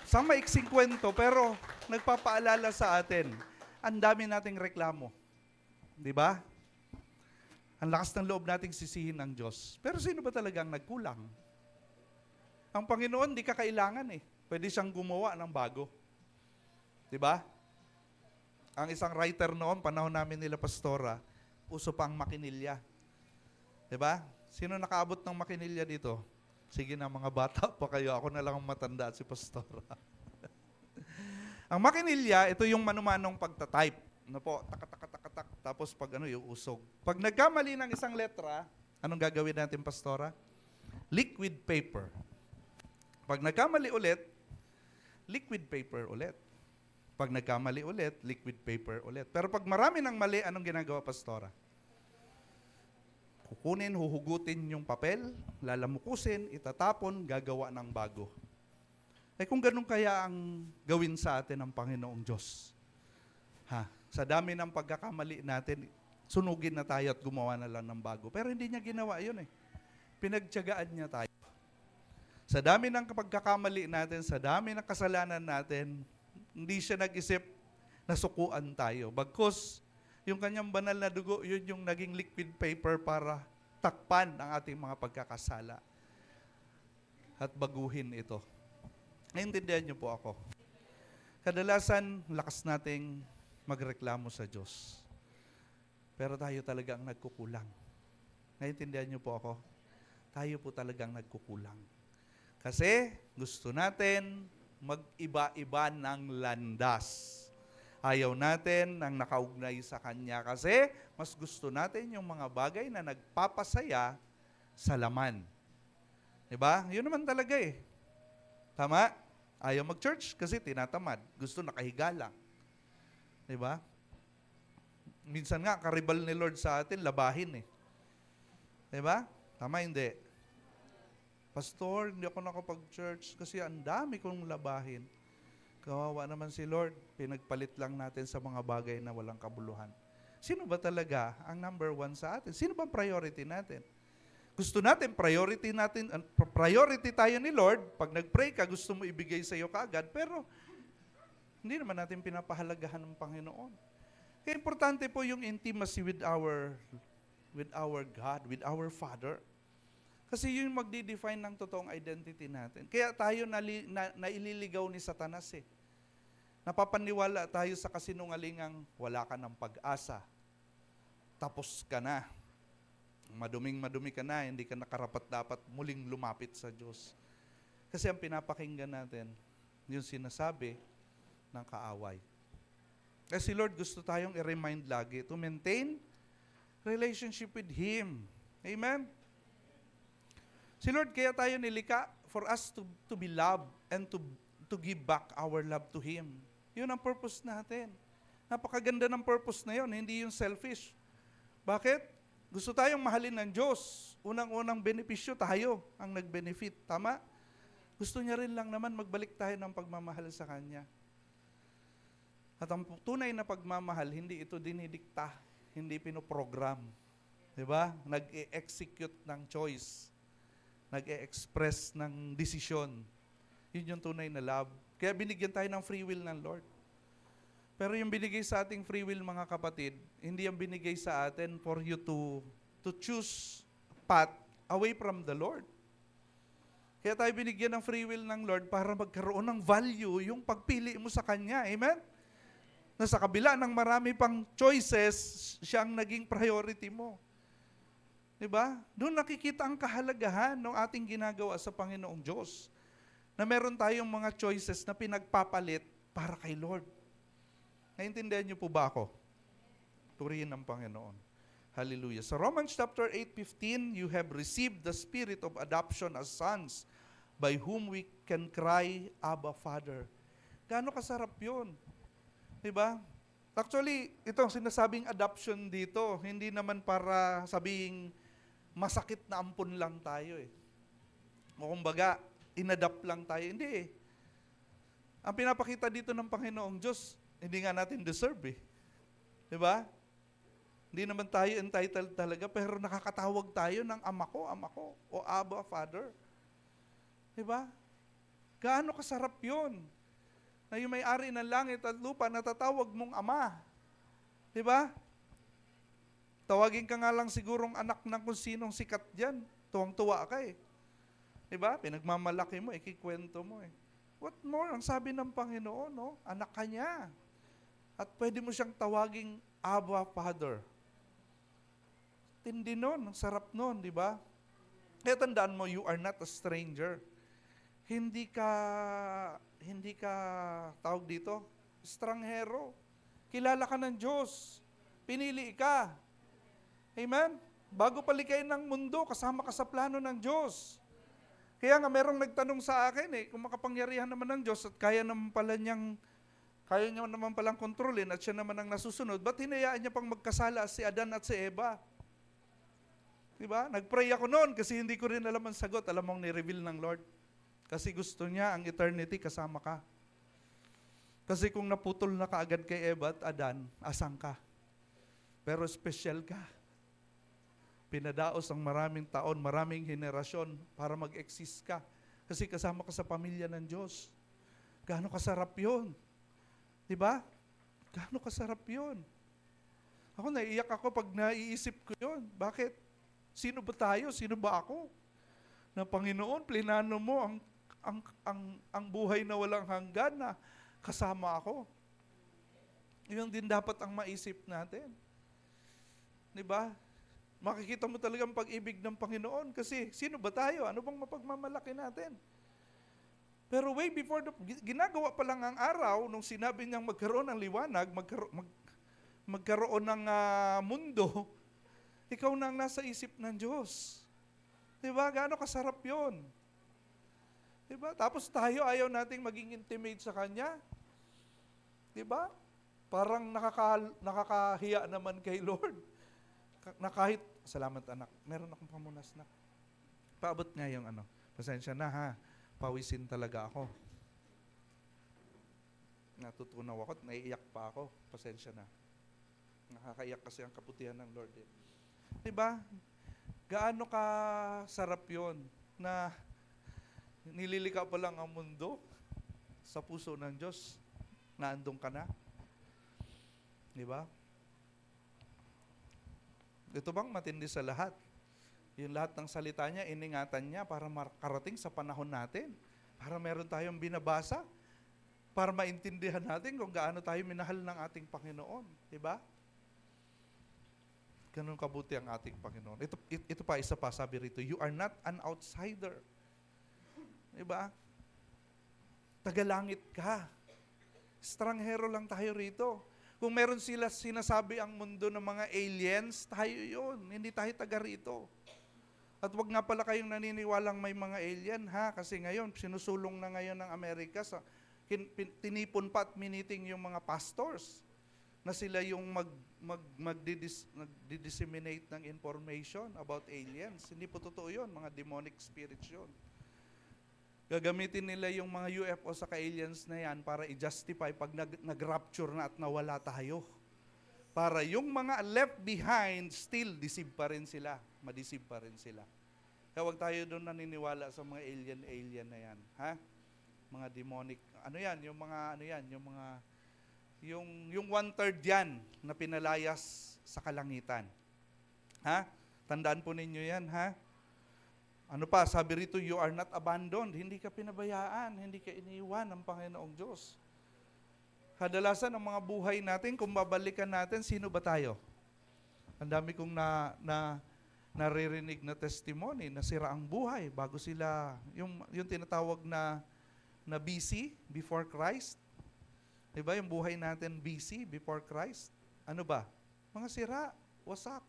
Sa maiksing kwento, pero nagpapaalala sa atin, ang dami nating reklamo. Di ba? Ang lakas ng loob nating sisihin ng Diyos. Pero sino ba talagang nagkulang? Ang Panginoon, di ka kailangan eh. Pwede siyang gumawa ng bago. Di ba? Ang isang writer noon, panahon namin nila Pastora, uso pang makinilya. Diba? Sino nakaabot ng makinilya dito? Sige na, mga bata pa kayo. Ako na lang ang matanda at si Pastora. Ang makinilya, ito yung manumanong pagtatype. Ano po? Tak. Tapos pag yung usog. Pag nagkamali ng isang letra, anong gagawin natin, Pastora? Liquid paper. Pag nagkamali ulit, liquid paper ulit. Pag nagkamali ulit, liquid paper ulit. Pero pag marami ng mali, anong ginagawa, Pastora? Kukunin, huhugutin yung papel, lalamukusin, itatapon, gagawa ng bago. Eh kung ganun kaya ang gawin sa atin ng Panginoong Diyos. Sa dami ng pagkakamali natin, sunugin na tayo at gumawa na lang ng bago. Pero hindi niya ginawa yun eh. Pinagtiyagaan niya tayo. Sa dami ng pagkakamali natin, sa dami ng kasalanan natin, hindi siya nag-isip na sukuan tayo. Bagkus, yung kanyang banal na dugo, yun yung naging liquid paper para takpan ang ating mga pagkakasala at baguhin ito. Naintindihan niyo po ako. Kadalasan, lakas nating magreklamo sa Diyos. Pero tayo talagang nagkukulang. Naintindihan niyo po ako? Tayo po talagang nagkukulang. Kasi gusto natin mag-iba-iba ng landas. Ayaw natin ang nakaugnay sa Kanya kasi mas gusto natin yung mga bagay na nagpapasaya sa laman. Diba? Yun naman talaga eh. Tama? Ayaw mag-church kasi tinatamad. Gusto nakahiga lang. Diba? Minsan nga, karibal ni Lord sa atin, labahin eh. Diba? Tama, hindi. Pastor, hindi ako nakapag-church kasi ang dami kong labahin. Kawawa naman si Lord, pinagpalit lang natin sa mga bagay na walang kabuluhan. Sino ba talaga ang number one sa atin? Sino ba priority natin? Gusto natin, priority tayo ni Lord. Pag nag-pray ka, gusto mo ibigay sa iyo kaagad, pero hindi naman natin pinapahalagahan ng Panginoon. Kaya importante po yung intimacy with our God, with our Father. Kasi yun magdi-define ng totoong identity natin. Kaya tayo naililigaw ni Satanas eh. Napapaniwala tayo sa kasinungalingang wala ka ng pag-asa. Tapos ka na. Maduming-madumi ka na, hindi ka nakarapat-dapat muling lumapit sa Diyos. Kasi ang pinapakinggan natin, yung sinasabi ng kaaway. Kasi Lord, gusto tayong i-remind lagi to maintain relationship with Him. Amen? Si Lord, kaya tayo nilikha for us to be loved and to give back our love to Him. Yun ang purpose natin. Napakaganda ng purpose na yon, hindi yung selfish. Bakit? Gusto tayong mahalin ng Diyos. Unang-unang benepisyo tayo ang nag-benefit. Tama? Gusto niya rin lang naman magbalik tayo ng pagmamahal sa Kanya. At ang tunay na pagmamahal, hindi ito dinidikta, hindi pinoprogram. Diba? Nag-e-execute ng choice. Nag-e-express ng desisyon. Yun yung tunay na love. Kaya binigyan tayo ng free will ng Lord. Pero yung binigay sa ating free will, mga kapatid, hindi yung binigay sa atin for you to choose path away from the Lord. Kaya tayo binigyan ng free will ng Lord para magkaroon ng value yung pagpili mo sa Kanya. Amen? Na sa kabila ng marami pang choices, siya ang naging priority mo. Diba? Doon nakikita ang kahalagahan ng ating ginagawa sa Panginoong Diyos. Na meron tayong mga choices na pinagpapalit para kay Lord. Naintindihan niyo po ba ako? Purihin ng Panginoon. Hallelujah. Sa Romans chapter 8:15, you have received the spirit of adoption as sons, by whom we can cry, Abba, Father. Gaano kasarap yun? Diba? Actually, itong sinasabing adoption dito, hindi naman para sabing masakit na ampun lang tayo eh. O kumbaga, inadopt lang tayo. Hindi eh. Ang pinapakita dito ng Panginoong Diyos, hindi nga natin deserve eh. Diba? Hindi naman tayo entitled talaga, pero nakakatawag tayo ng ama ko, o Abba, Father. Diba? Gaano kasarap yun? Na yung may-ari ng langit at lupa, natatawag mong ama. Diba? Tawagin ka nga lang sigurong anak ng kung sinong sikat dyan. Tuwang-tuwa ka eh. Diba? Pinagmamalaki mo, ikikwento mo eh. What more? Ang sabi ng Panginoon, no? Anak ka niya. At pwede mo siyang tawaging Abba, Father. Tindi nun, ang sarap nun, di ba? Kaya tandaan mo, you are not a stranger. Hindi ka tawag dito, estranghero. Kilala ka ng Diyos. Pinili ka. Amen? Bago palikayin ng mundo, kasama ka sa plano ng Diyos. Kaya nga merong nagtanong sa akin kung makapangyarihan naman ng Diyos at kaya niya naman palang kontrolin at siya naman ang nasusunod, ba't hinayaan niya pang magkasala si Adan at si Eva? Diba? Nag-pray ako noon kasi hindi ko rin alam ang sagot. Alam mong ni-reveal ng Lord. Kasi gusto niya ang eternity kasama ka. Kasi kung naputol na kaagad kay Eva at Adan, asang ka. Pero special ka. Pinadaos ang maraming taon, maraming henerasyon para mag-exist ka. Kasi kasama ka sa pamilya ng Diyos. Gaano kasarap yun? Diba? Gaano kasarap yun? Ako naiiyak ako pag naiisip ko yun. Bakit? Sino ba tayo? Sino ba ako? Na Panginoon, plinano mo ang buhay na walang hanggan na kasama ako. Yun din dapat ang maisip natin. Diba? Makikita mo talagang pag-ibig ng Panginoon kasi sino ba tayo? Ano bang mapagmamalaki natin? Pero way before, ginagawa pa lang ang araw nung sinabi niyang magkaroon ng liwanag, magkaroon ng mundo, ikaw na ang nasa isip ng Diyos. Diba? Gaano kasarap yun? Diba? Tapos tayo ayaw nating maging intimate sa Kanya. Diba? Parang nakakahiya naman kay Lord. Na kahit, salamat anak, meron akong pamunas na. Paabot nga yung pasensya na ha. Pawisin talaga ako. Natutunaw ako at naiiyak pa ako. Pasensya na. Nakakaiyak kasi ang kaputihan ng Lord. Diba? Gaano ka sarap yun na nililikaw pa lang ang mundo sa puso ng Diyos. Naandong ka na. Diba? Ito bang matindi sa lahat? Yung lahat ng salita niya, iningatan niya para makarating sa panahon natin. Para meron tayong binabasa. Para maintindihan natin kung gaano tayo minahal ng ating Panginoon. Diba? Ganun kabuti ang ating Panginoon. Ito pa, isa pa, sabi rito, you are not an outsider. Diba? Tagalangit ka. Estranghero lang tayo rito. Kung meron sila sinasabi ang mundo ng mga aliens, tayo yun. Hindi tayo taga rito. At wag nga pala kayong naniniwalang may mga alien, ha? Kasi ngayon, sinusulong na ngayon ng Amerika, tinipon pa at miniting yung mga pastors. na sila yung magdi-disseminate ng information about aliens. Hindi po totoo yun, mga demonic spirits yun. Gagamitin nila yung mga UFO sa aliens na yan para i-justify pag nag-rapture na at nawala tayo. Para yung mga left behind, still deceive pa rin sila. Madeceive pa rin sila. Kaya huwag tayo doon naniniwala sa mga alien na yan. Ha? Mga demonic, ano yan, yung mga, ano yan, yung mga, yung 1/3 yan na pinalayas sa kalangitan. Ha? Tandaan po ninyo yan, ha? Ano pa, sabi rito, you are not abandoned. Hindi ka pinabayaan, hindi ka iniwan ng Panginoong Diyos. Kadalasan ang mga buhay natin, kung babalikan natin, sino ba tayo? Ang dami kong naririnig na testimony, nasira ang buhay bago sila, yung tinatawag na BC, before Christ. Diba, yung buhay natin BC, before Christ. Ano ba? Mga sira, wasak.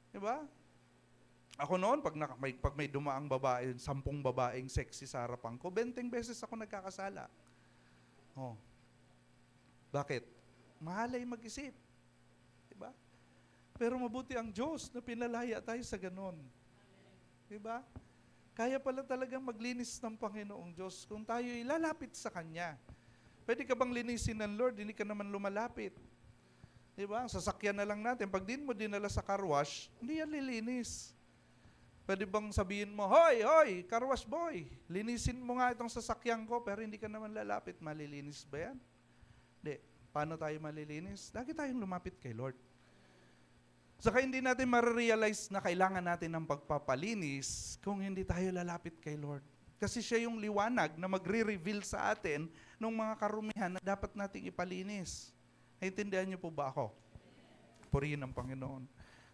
Diba? Ako noon, pag may dumaang babae, 10 babaeng sexy sa harapan ko, 20 beses ako nagkakasala. Oh. Bakit? Mahalay mag-isip. Diba? Pero mabuti ang Diyos na pinalaya tayo sa ganon. Diba? Kaya pala talagang maglinis ng Panginoong Diyos kung tayo ilalapit sa Kanya. Pwede ka bang linisin ng Lord, hindi ka naman lumalapit. Diba? Ang sasakyan na lang natin, pag din mo dinala sa car wash, hindi yan lilinis. Pwede bang sabihin mo, hoy, car wash boy, linisin mo nga itong sasakyan ko, pero hindi ka naman lalapit, malilinis ba yan? Hindi. Paano tayo malilinis? Lagi tayong lumapit kay Lord. Saka hindi natin ma-realize na kailangan natin ng pagpapalinis kung hindi tayo lalapit kay Lord. Kasi siya yung liwanag na magre-reveal sa atin ng mga karumihan na dapat nating ipalinis. Naintindihan niyo po ba ako? Purihin ang Panginoon.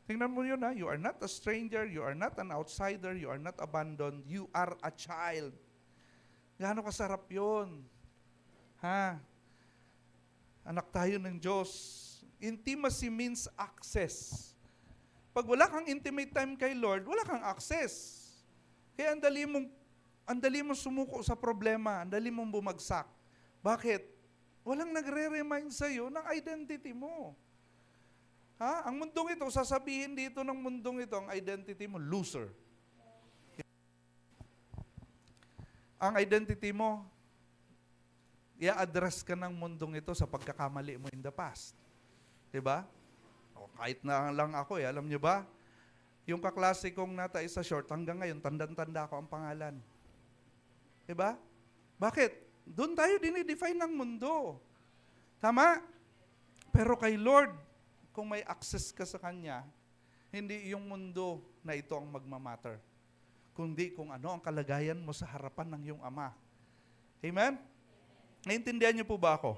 Tingnan mo yun ha, you are not a stranger, you are not an outsider, you are not abandoned, you are a child. Gaano kasarap yun? Ha? Anak tayo ng Diyos. Intimacy means access. Pag wala kang intimate time kay Lord, wala kang access. Kaya ang dali mong sumuko sa problema, ang dali mong bumagsak. Bakit? Walang nagre-remind sa'yo ng identity mo. Ha? Ang mundong ito, sasabihin dito ng mundong ito, ang identity mo, loser. Ang identity mo, i-address ka ng mundong ito sa pagkakamali mo in the past. Diba? O, kahit na lang ako, alam nyo ba? Yung kaklase kong nata isa short, hanggang ngayon, tandang-tanda ko ang pangalan. Diba? Bakit? Doon tayo dinidefine ng mundo. Tama? Pero kay Lord, kung may access ka sa Kanya, hindi yung mundo na ito ang magmamatter, kundi kung ano ang kalagayan mo sa harapan ng iyong Ama. Amen? Naintindihan niyo po ba ako?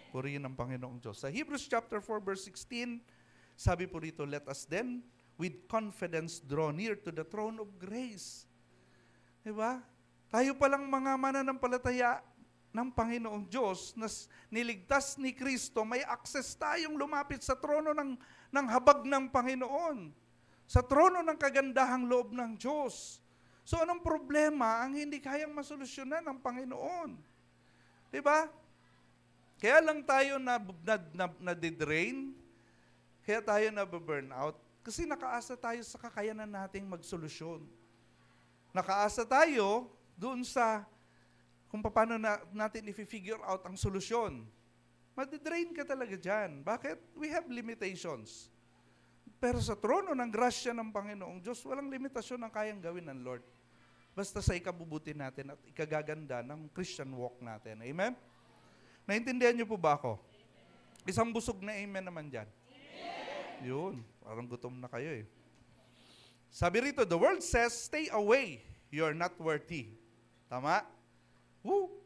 Purihin ang Panginoong Diyos. Sa Hebrews chapter 4 verse 16, sabi po dito, let us then with confidence draw near to the throne of grace. Diba? Tayo palang mga mananampalataya ng Panginoong Diyos na niligtas ni Kristo, may access tayong lumapit sa trono ng habag ng Panginoon. Sa trono ng kagandahang loob ng Diyos. So anong problema ang hindi kayang masolusyonan ng Panginoon? Diba? Kaya lang tayo na-drain, kaya tayo na-burnout, kasi nakaasa tayo sa kakayanan nating magsolusyon. Nakaasa tayo doon sa kung paano natin i-figure out ang solusyon. Madidrain ka talaga dyan. Bakit? We have limitations. Pero sa trono ng grasya ng Panginoong Diyos, walang limitasyon ang kayang gawin ng Lord. Basta sa ikabubuti natin at ikagaganda ng Christian walk natin. Amen? Naintindihan niyo po ba ako? Isang busog na amen naman dyan. Amen. Yun, parang gutom na kayo eh. Sabi rito, the world says, stay away, you're not worthy. Tama?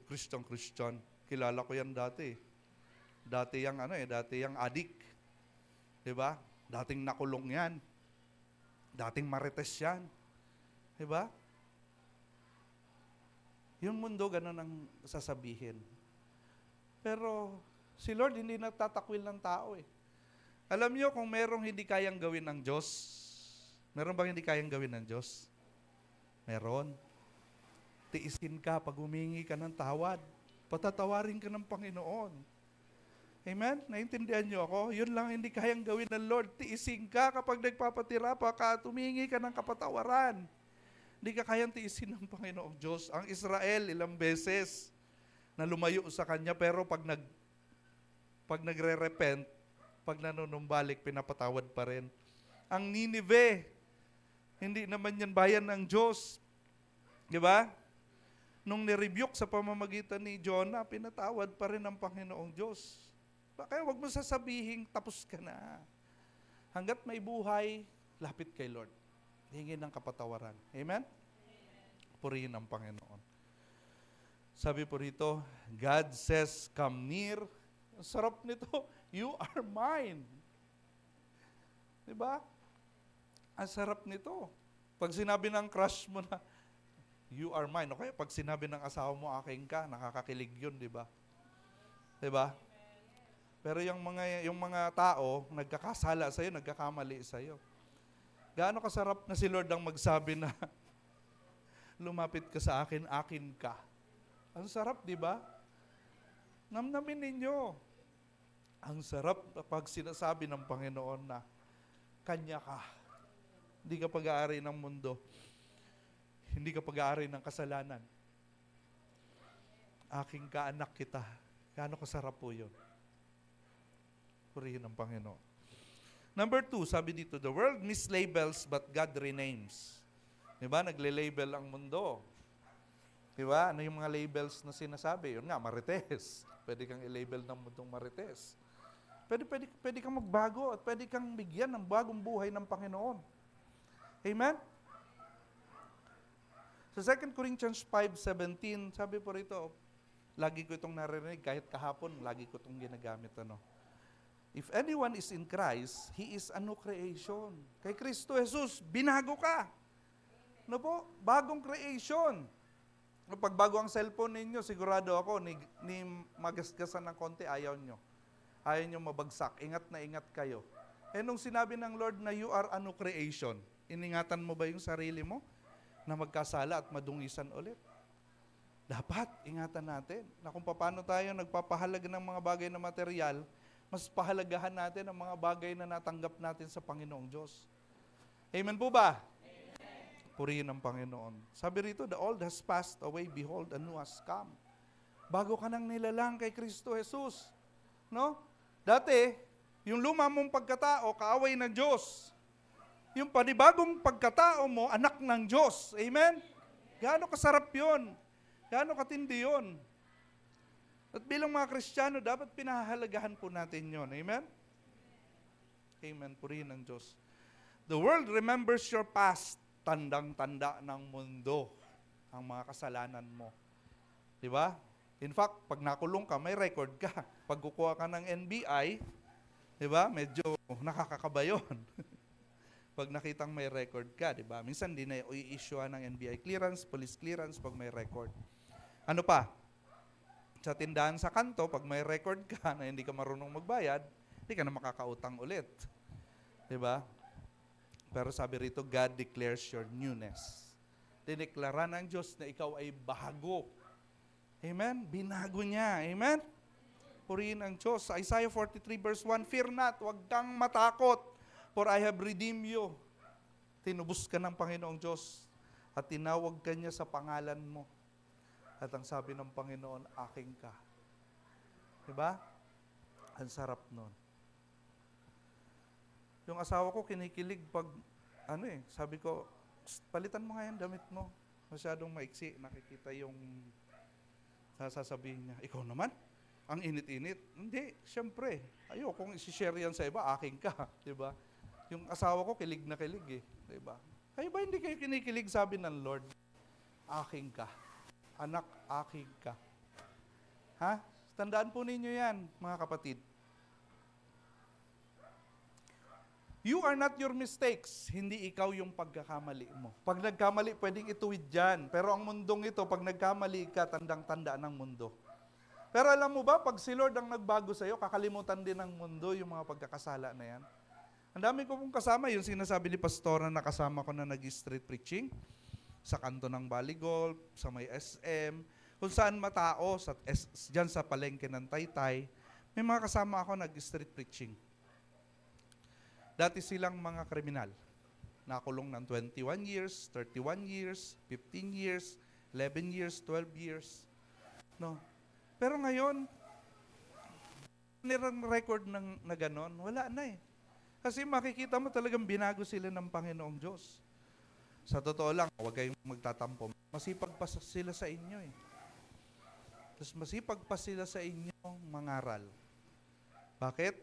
Christian. Kilala ko yan dati. Dati yung addict. Diba? Dating nakulong yan. Dating marites yan. Diba? Yung mundo, ganun ang sasabihin. Pero si Lord hindi nagtatakwil ng tao eh. Alam niyo kung merong hindi kayang gawin ng Diyos, meron bang hindi kayang gawin ng Diyos? Meron. Tiisin ka pag humingi ka ng tawad. Patatawarin ka ng Panginoon. Amen? Naintindihan niyo ako? Yun lang hindi kayang gawin ng Lord. Tiisin ka kapag nagpapatira pa ka, tumingi ka ng kapatawaran. Hindi ka kayang tiisin ng Panginoong Diyos. Ang Israel, ilang beses na lumayo sa Kanya, pero pag nagre-repent, pag nanunumbalik, pinapatawad pa rin. Ang Nineveh, hindi naman yan bayan ng Diyos. Di ba? Nung nirebuke sa pamamagitan ni Jonah, pinatawad pa rin ng Panginoong Diyos. Kaya wag mo sasabihin, tapos ka na. Hanggat may buhay, lapit kay Lord. Hingin ng kapatawaran. Amen? Purihin ang Panginoon. Sabi po rito, God says, come near. Ang sarap nito, you are mine. Diba? Ang sarap nito. Pag sinabi ng crush mo na, you are mine. Okay, pag sinabi ng asawa mo, aking ka, nakakakilig yun, diba? Diba? Pero yung mga tao, nagkakasala sa'yo, nagkakamali sa'yo. Gaano kasarap na si Lord ang magsabi na, lumapit ka sa akin, akin ka. Ang sarap, di ba? Namnamin ninyo. Ang sarap pag sinasabi ng Panginoon na, kanya ka. Hindi ka pag-aari ng mundo. Hindi ka pag-aari ng kasalanan. Aking ka, anak kita. Gaano kasarap po yun. Purihin ang Panginoon. Number 2, sabi dito, the world mislabels but God renames. Diba? Nagle-label ang mundo. Diba? Ano yung mga labels na sinasabi? Yun nga, marites. Pwede kang i-label ng mundong marites. Pwede kang magbago at pwede kang bigyan ng bagong buhay ng Panginoon. Amen? Sa 2 Corinthians 5:17, sabi po rito, lagi ko itong narinig, kahit kahapon, lagi ko itong ginagamit. If anyone is in Christ, he is a new creation. Kay Kristo Jesus, binago ka. No po? Bagong creation. Pag bago ang cellphone ninyo, sigurado ako, ni magasgasan ng konti, ayaw nyo. Ayaw nyo mabagsak. Ingat na ingat kayo. Nung sinabi ng Lord na you are a new creation, iningatan mo ba yung sarili mo na magkasala at madungisan ulit? Dapat, ingatan natin na kung paano tayo nagpapahalaga ng mga bagay na material, mas pahalagahan natin ang mga bagay na natanggap natin sa Panginoong Diyos. Amen po ba? Amen. Purihin ang Panginoon. Sabi rito, the old has passed away, behold, a new has come. Bago ka nang nilalang kay Kristo Jesus. No? Dati, yung luma mong pagkatao, kaaway ng Diyos. Yung panibagong pagkatao mo, anak ng Diyos. Amen? Gaano kasarap yun? Gaano katindi yun? At bilang mga Kristiyano, dapat pinahahalagahan po natin yon. Amen? Amen. Purihin ng Diyos. The world remembers your past. Tandang-tanda ng mundo ang mga kasalanan mo. Di ba? In fact, pag nakulong ka, may record ka. Pag kukuha ka ng NBI, di ba? Medyo nakakakaba yun. Pag nakitang may record ka, di ba? Minsan di na i-issue ng NBI clearance, police clearance pag may record. Ano pa? Sa tindahan sa kanto, pag may record ka na hindi ka marunong magbayad, hindi ka na makakautang ulit. Diba? Pero sabi rito, God declares your newness. Dineklara ng Diyos na ikaw ay bago. Amen? Binago niya. Amen? Purihin ang Diyos. Sa Isaiah 43 verse 1, fear not, huwag kang matakot, for I have redeemed you. Tinubos ka ng Panginoong Diyos at tinawag ka niya sa pangalan mo. At ang sabi ng Panginoon, aking ka. Diba? Ang sarap nun. Yung asawa ko kinikilig pag, sabi ko, palitan mo nga yung damit mo. Masyadong maiksi, nakikita yung sasabihin niya. Ikaw naman, ang init-init. Hindi, syempre. Ayokong isi-share yan sa iba, aking ka. Diba? Yung asawa ko, kilig na kilig eh. Diba? Kayo ba hindi kayo kinikilig, sabi ng Lord? Aking ka. Anak, aking ka. Ha? Tandaan po ninyo yan, mga kapatid. You are not your mistakes. Hindi ikaw yung pagkakamali mo. Pag nagkamali, pwedeng ituwid yan. Pero ang mundong ito, pag nagkamali ka, tandang-tanda ng mundo. Pero alam mo ba, pag si Lord ang nagbago sa'yo, kakalimutan din ng mundo yung mga pagkakasala na yan. Ang dami ko pong kasama, yung sinasabi ni Pastora na kasama ko na nag-street preaching, sa kanto ng Baligol, sa may SM, kung saan matao, dyan sa palengke ng Taytay, May mga kasama ako nag-street preaching. Dati silang mga kriminal. Nakulong ng 21 years, 31 years, 15 years, 11 years, 12 years. No. Pero ngayon, nirang record na ganon, wala na eh. Kasi makikita mo talagang binago sila ng Panginoong Diyos. Sa totoo lang, huwag kayong magtatampo. Masipag pa sila sa inyo eh. Tapos masipag pa sila sa inyo mangaral. Bakit?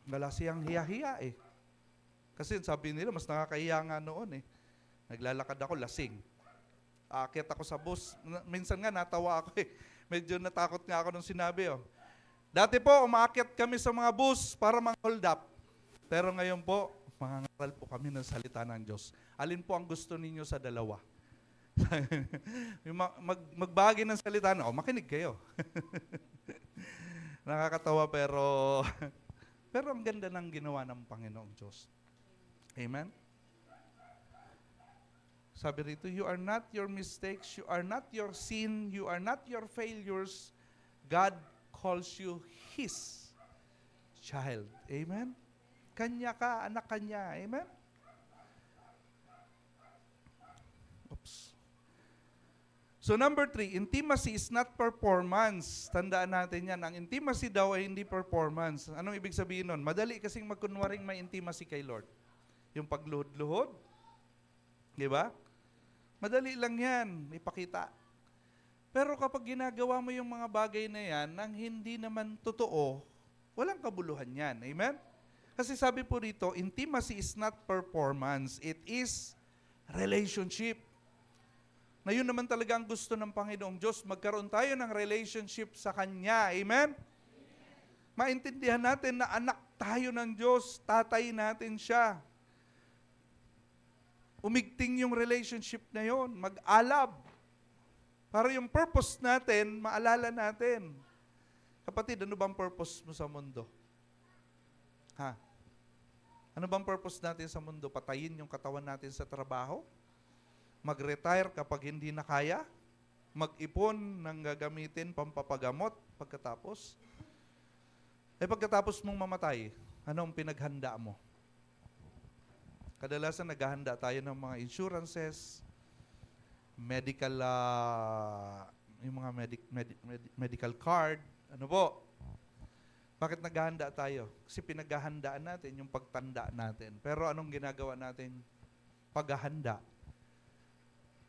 Wala siyang hiya-hiya eh. Kasi sabi nila, mas nakakahiya nga noon eh. Naglalakad ako, lasing. Aakyat ako sa bus. Minsan nga natawa ako eh. Medyo natakot nga ako nung sinabi oh. Dati po, umaakyat kami sa mga bus para mang-hold up. Pero ngayon po, mangangaral po kami ng salita ng Diyos. Alin po ang gusto ninyo sa dalawa? Magbahagi ng salita na, makinig kayo. Nakakatawa pero ang ganda ng ginawa ng Panginoong Diyos. Amen? Sabi rito, you are not your mistakes, you are not your sin, you are not your failures. God calls you His child. Amen? Kanya ka, anak kanya. Amen? Oops. So number 3, intimacy is not performance. Tandaan natin yan. Ang intimacy daw ay hindi performance. Anong ibig sabihin nun? Madali kasing magkunwaring may intimacy kay Lord. Yung pagluhod-luhod. Di ba? Madali lang yan, ipakita. Pero kapag ginagawa mo yung mga bagay na yan, nang hindi naman totoo, walang kabuluhan yan. Amen? Kasi sabi po rito, intimacy is not performance. It is relationship. Na yun naman talaga ang gusto ng Panginoong Diyos. Magkaroon tayo ng relationship sa Kanya. Amen? Maintindihan natin na anak tayo ng Diyos. Tatay natin siya. Umigting yung relationship na yun. Mag-alab. Para yung purpose natin, maalala natin. Kapatid, ano bang purpose mo sa mundo? Ha? Ano bang purpose natin sa mundo? Patayin yung katawan natin sa trabaho? Mag-retire kapag hindi na kaya? Mag-ipon ng gagamitin pampapagamot pagkatapos? Pagkatapos mong mamatay, anong pinaghanda mo? Kadalasan naghahanda tayo ng mga insurances, medical, yung mga medical card, ano po? Bakit naghahanda tayo? Kasi pinaghahandaan natin yung pagtanda natin. Pero anong ginagawa natin paghahanda?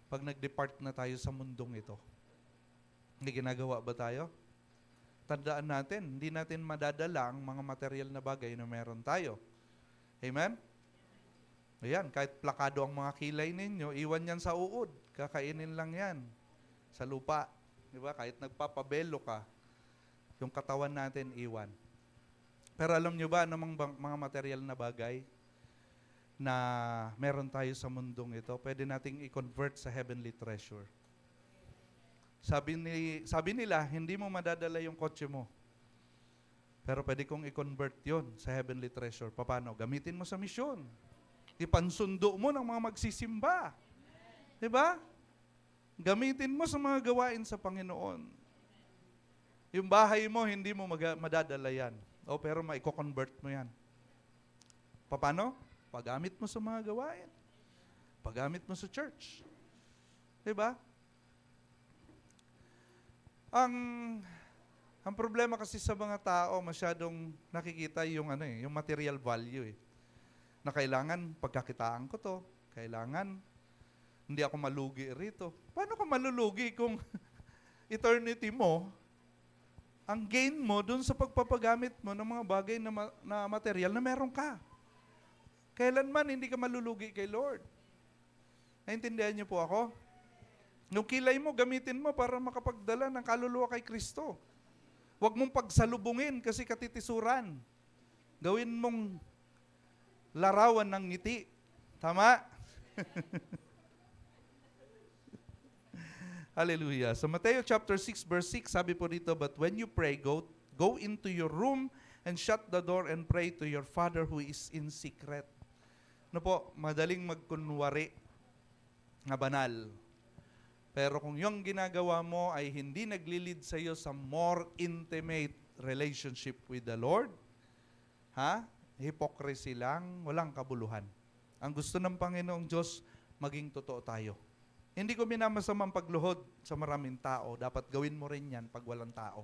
Pag nag-depart na tayo sa mundong ito, hindi ginagawa ba tayo? Tandaan natin, hindi natin madadala ang mga material na bagay na meron tayo. Amen? Ayan, kahit plakado ang mga kilay ninyo, iwan yan sa uod. Kakainin lang yan sa lupa. Di ba? Kahit nagpapabelo ka, yung katawan natin iwan. Pero alam nyo ba, anong mga material na bagay na meron tayo sa mundong ito, pwede nating i-convert sa heavenly treasure. Sabi nila, hindi mo madadala yung kotse mo. Pero pwede kong i-convert yon sa heavenly treasure. Paano? Gamitin mo sa misyon. Ipansundo mo ng mga magsisimba. Diba? Gamitin mo sa mga gawain sa Panginoon. Yung bahay mo, hindi mo madadala yan. Pero maiko-convert mo yan. Paano? Paggamit mo sa mga gawain. Paggamit mo sa church. Diba? Ang problema kasi sa mga tao, masyadong nakikita yung yung material value eh. Na kailangan pagkakitaan ko to, kailangan hindi ako malugi rito. Paano ka malulugi kung eternity mo, ang gain mo dun sa pagpapagamit mo ng mga bagay na material na meron ka? Kailanman hindi ka malulugi kay Lord. Naintindihan niyo po ako? Yung kilay mo, gamitin mo para makapagdala ng kaluluwa kay Kristo. Huwag mong pagsalubungin kasi katitisuran. Gawin mong larawan ng ngiti. Tama? Hallelujah. So Matthew chapter 6 verse 6, sabi po dito, but when you pray, go into your room and shut the door and pray to your Father who is in secret. Ano po, madaling magkunwari na banal. Pero kung yung ginagawa mo ay hindi naglilid sa iyo sa more intimate relationship with the Lord, hypocrisy lang, walang kabuluhan. Ang gusto ng Panginoong Diyos, maging totoo tayo. Hindi ko minamasamang pagluhod sa maraming tao. Dapat gawin mo rin yan pag walang tao.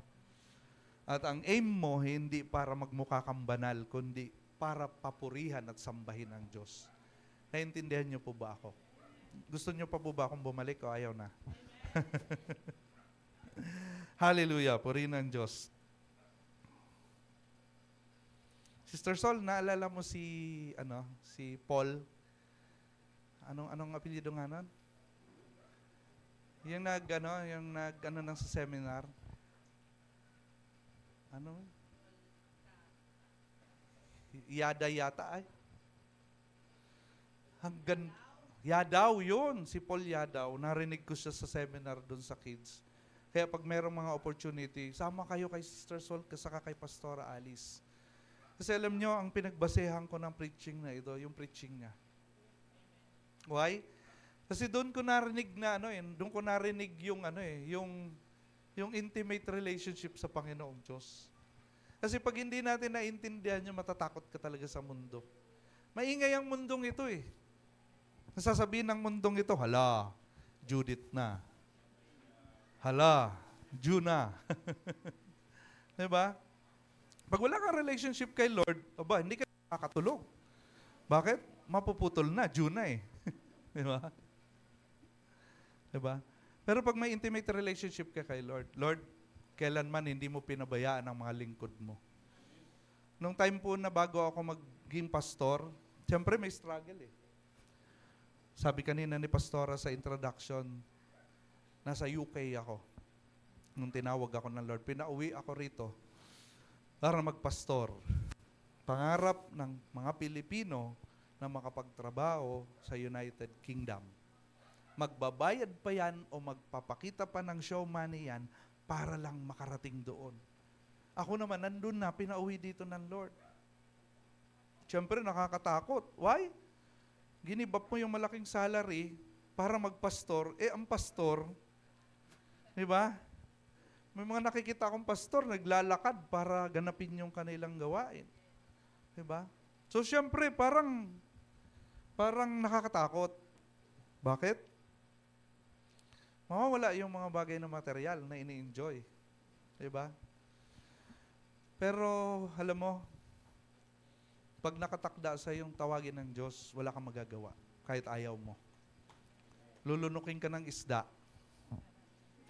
At ang aim mo, hindi para magmukha kang banal, kundi para papurihan at sambahin ang Diyos. Naintindihan niyo po ba ako? Gusto niyo pa po ba akong bumalik o ayaw na? Hallelujah, purihin ang Diyos. Sister Sol, naalala mo si Paul? Anong apelyido nga nun? Yung nag sa seminar. Yada yata ay. Yadaw yun, si Paul Yadaw. Narinig ko siya sa seminar doon sa kids. Kaya pag mayroong mga opportunity, sama kayo kay Sister Sol, kasaka kay Pastora Alice. Kasi alam nyo, ang pinagbasehan ko ng preaching na ito, yung preaching niya. Why? Kasi doon ko narinig na doon ko narinig yung intimate relationship sa Panginoong Diyos. Kasi pag hindi natin naintindihan yung matatakot ka talaga sa mundo. Maingay ang mundong ito eh. Nasasabihin ng mundong ito, hala, Judith na. Hala, Jew na. Diba? Pag wala kang relationship kay Lord, hindi ka makakatulog. Bakit? Mapuputol na, Jew na eh. Diba? Diba? Pero pag may intimate relationship ka kay Lord, Lord, kailanman hindi mo pinabayaan ang mga lingkod mo. Nung time po na bago ako maging pastor, siyempre may struggle eh. Sabi kanina ni Pastora sa introduction, nasa UK ako. Nung tinawag ako ng Lord, pinauwi ako rito para magpastor. Pangarap ng mga Pilipino na makapagtrabaho sa United Kingdom. Magbabayad pa yan o magpapakita pa ng show money yan para lang makarating doon. Ako naman, nandun na, pinauwi dito ng Lord. Siyempre, nakakatakot. Why? Ginibap mo yung malaking salary para magpastor. Ang pastor, di ba? May mga nakikita akong pastor, naglalakad para ganapin yung kanilang gawain. Di ba? So, siyempre, parang nakakatakot. Bakit? Mawawala yung mga bagay na material na ini-enjoy. Diba? Pero, alam mo, pag nakatakda sa yung tawagin ng Diyos, wala kang magagawa, kahit ayaw mo. Lulunukin ka ng isda.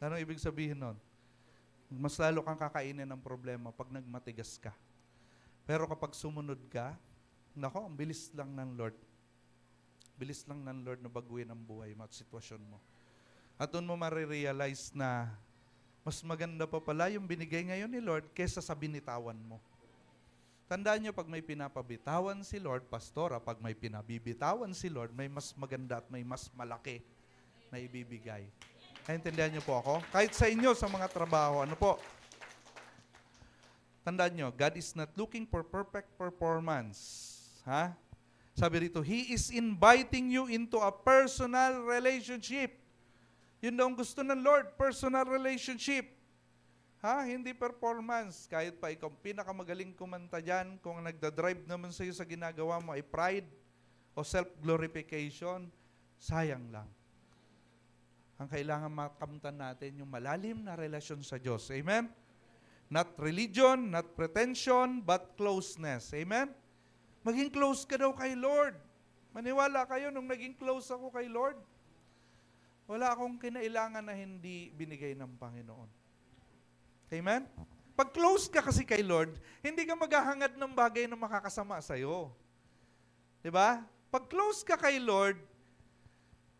Ano ibig sabihin nun? Mas lalo kang kakainin ng problema pag nagmatigas ka. Pero kapag sumunod ka, ang bilis lang ng Lord. Bilis lang ng Lord na baguhin ang buhay mo at sitwasyon mo. At doon mo marirealize na mas maganda pa pala yung binigay ngayon ni Lord kesa sa binitawan mo. Tandaan nyo, pag may pinapabitawan si Lord, pastora, pag may pinabibitawan si Lord, may mas maganda at may mas malaki na ibibigay. Naintindihan nyo po ako? Kahit sa inyo, sa mga trabaho, tandaan nyo, God is not looking for perfect performance. Sabi rito, He is inviting you into a personal relationship. Yun daw ang gusto ng Lord, personal relationship. Hindi performance. Kahit pa ikaw pinakamagaling kumanta dyan, kung nagdadrive naman sa'yo sa ginagawa mo ay pride o self-glorification, sayang lang. Ang kailangan makamtan natin yung malalim na relasyon sa Diyos. Amen? Not religion, not pretension, but closeness. Amen? Maging close ka daw kay Lord. Maniwala kayo, nung naging close ako kay Lord, wala akong kinailangan na hindi binigay ng Panginoon. Amen? Pag close ka kasi kay Lord, hindi ka maghahangad ng bagay na makakasama sa'yo. Diba? Pag close ka kay Lord,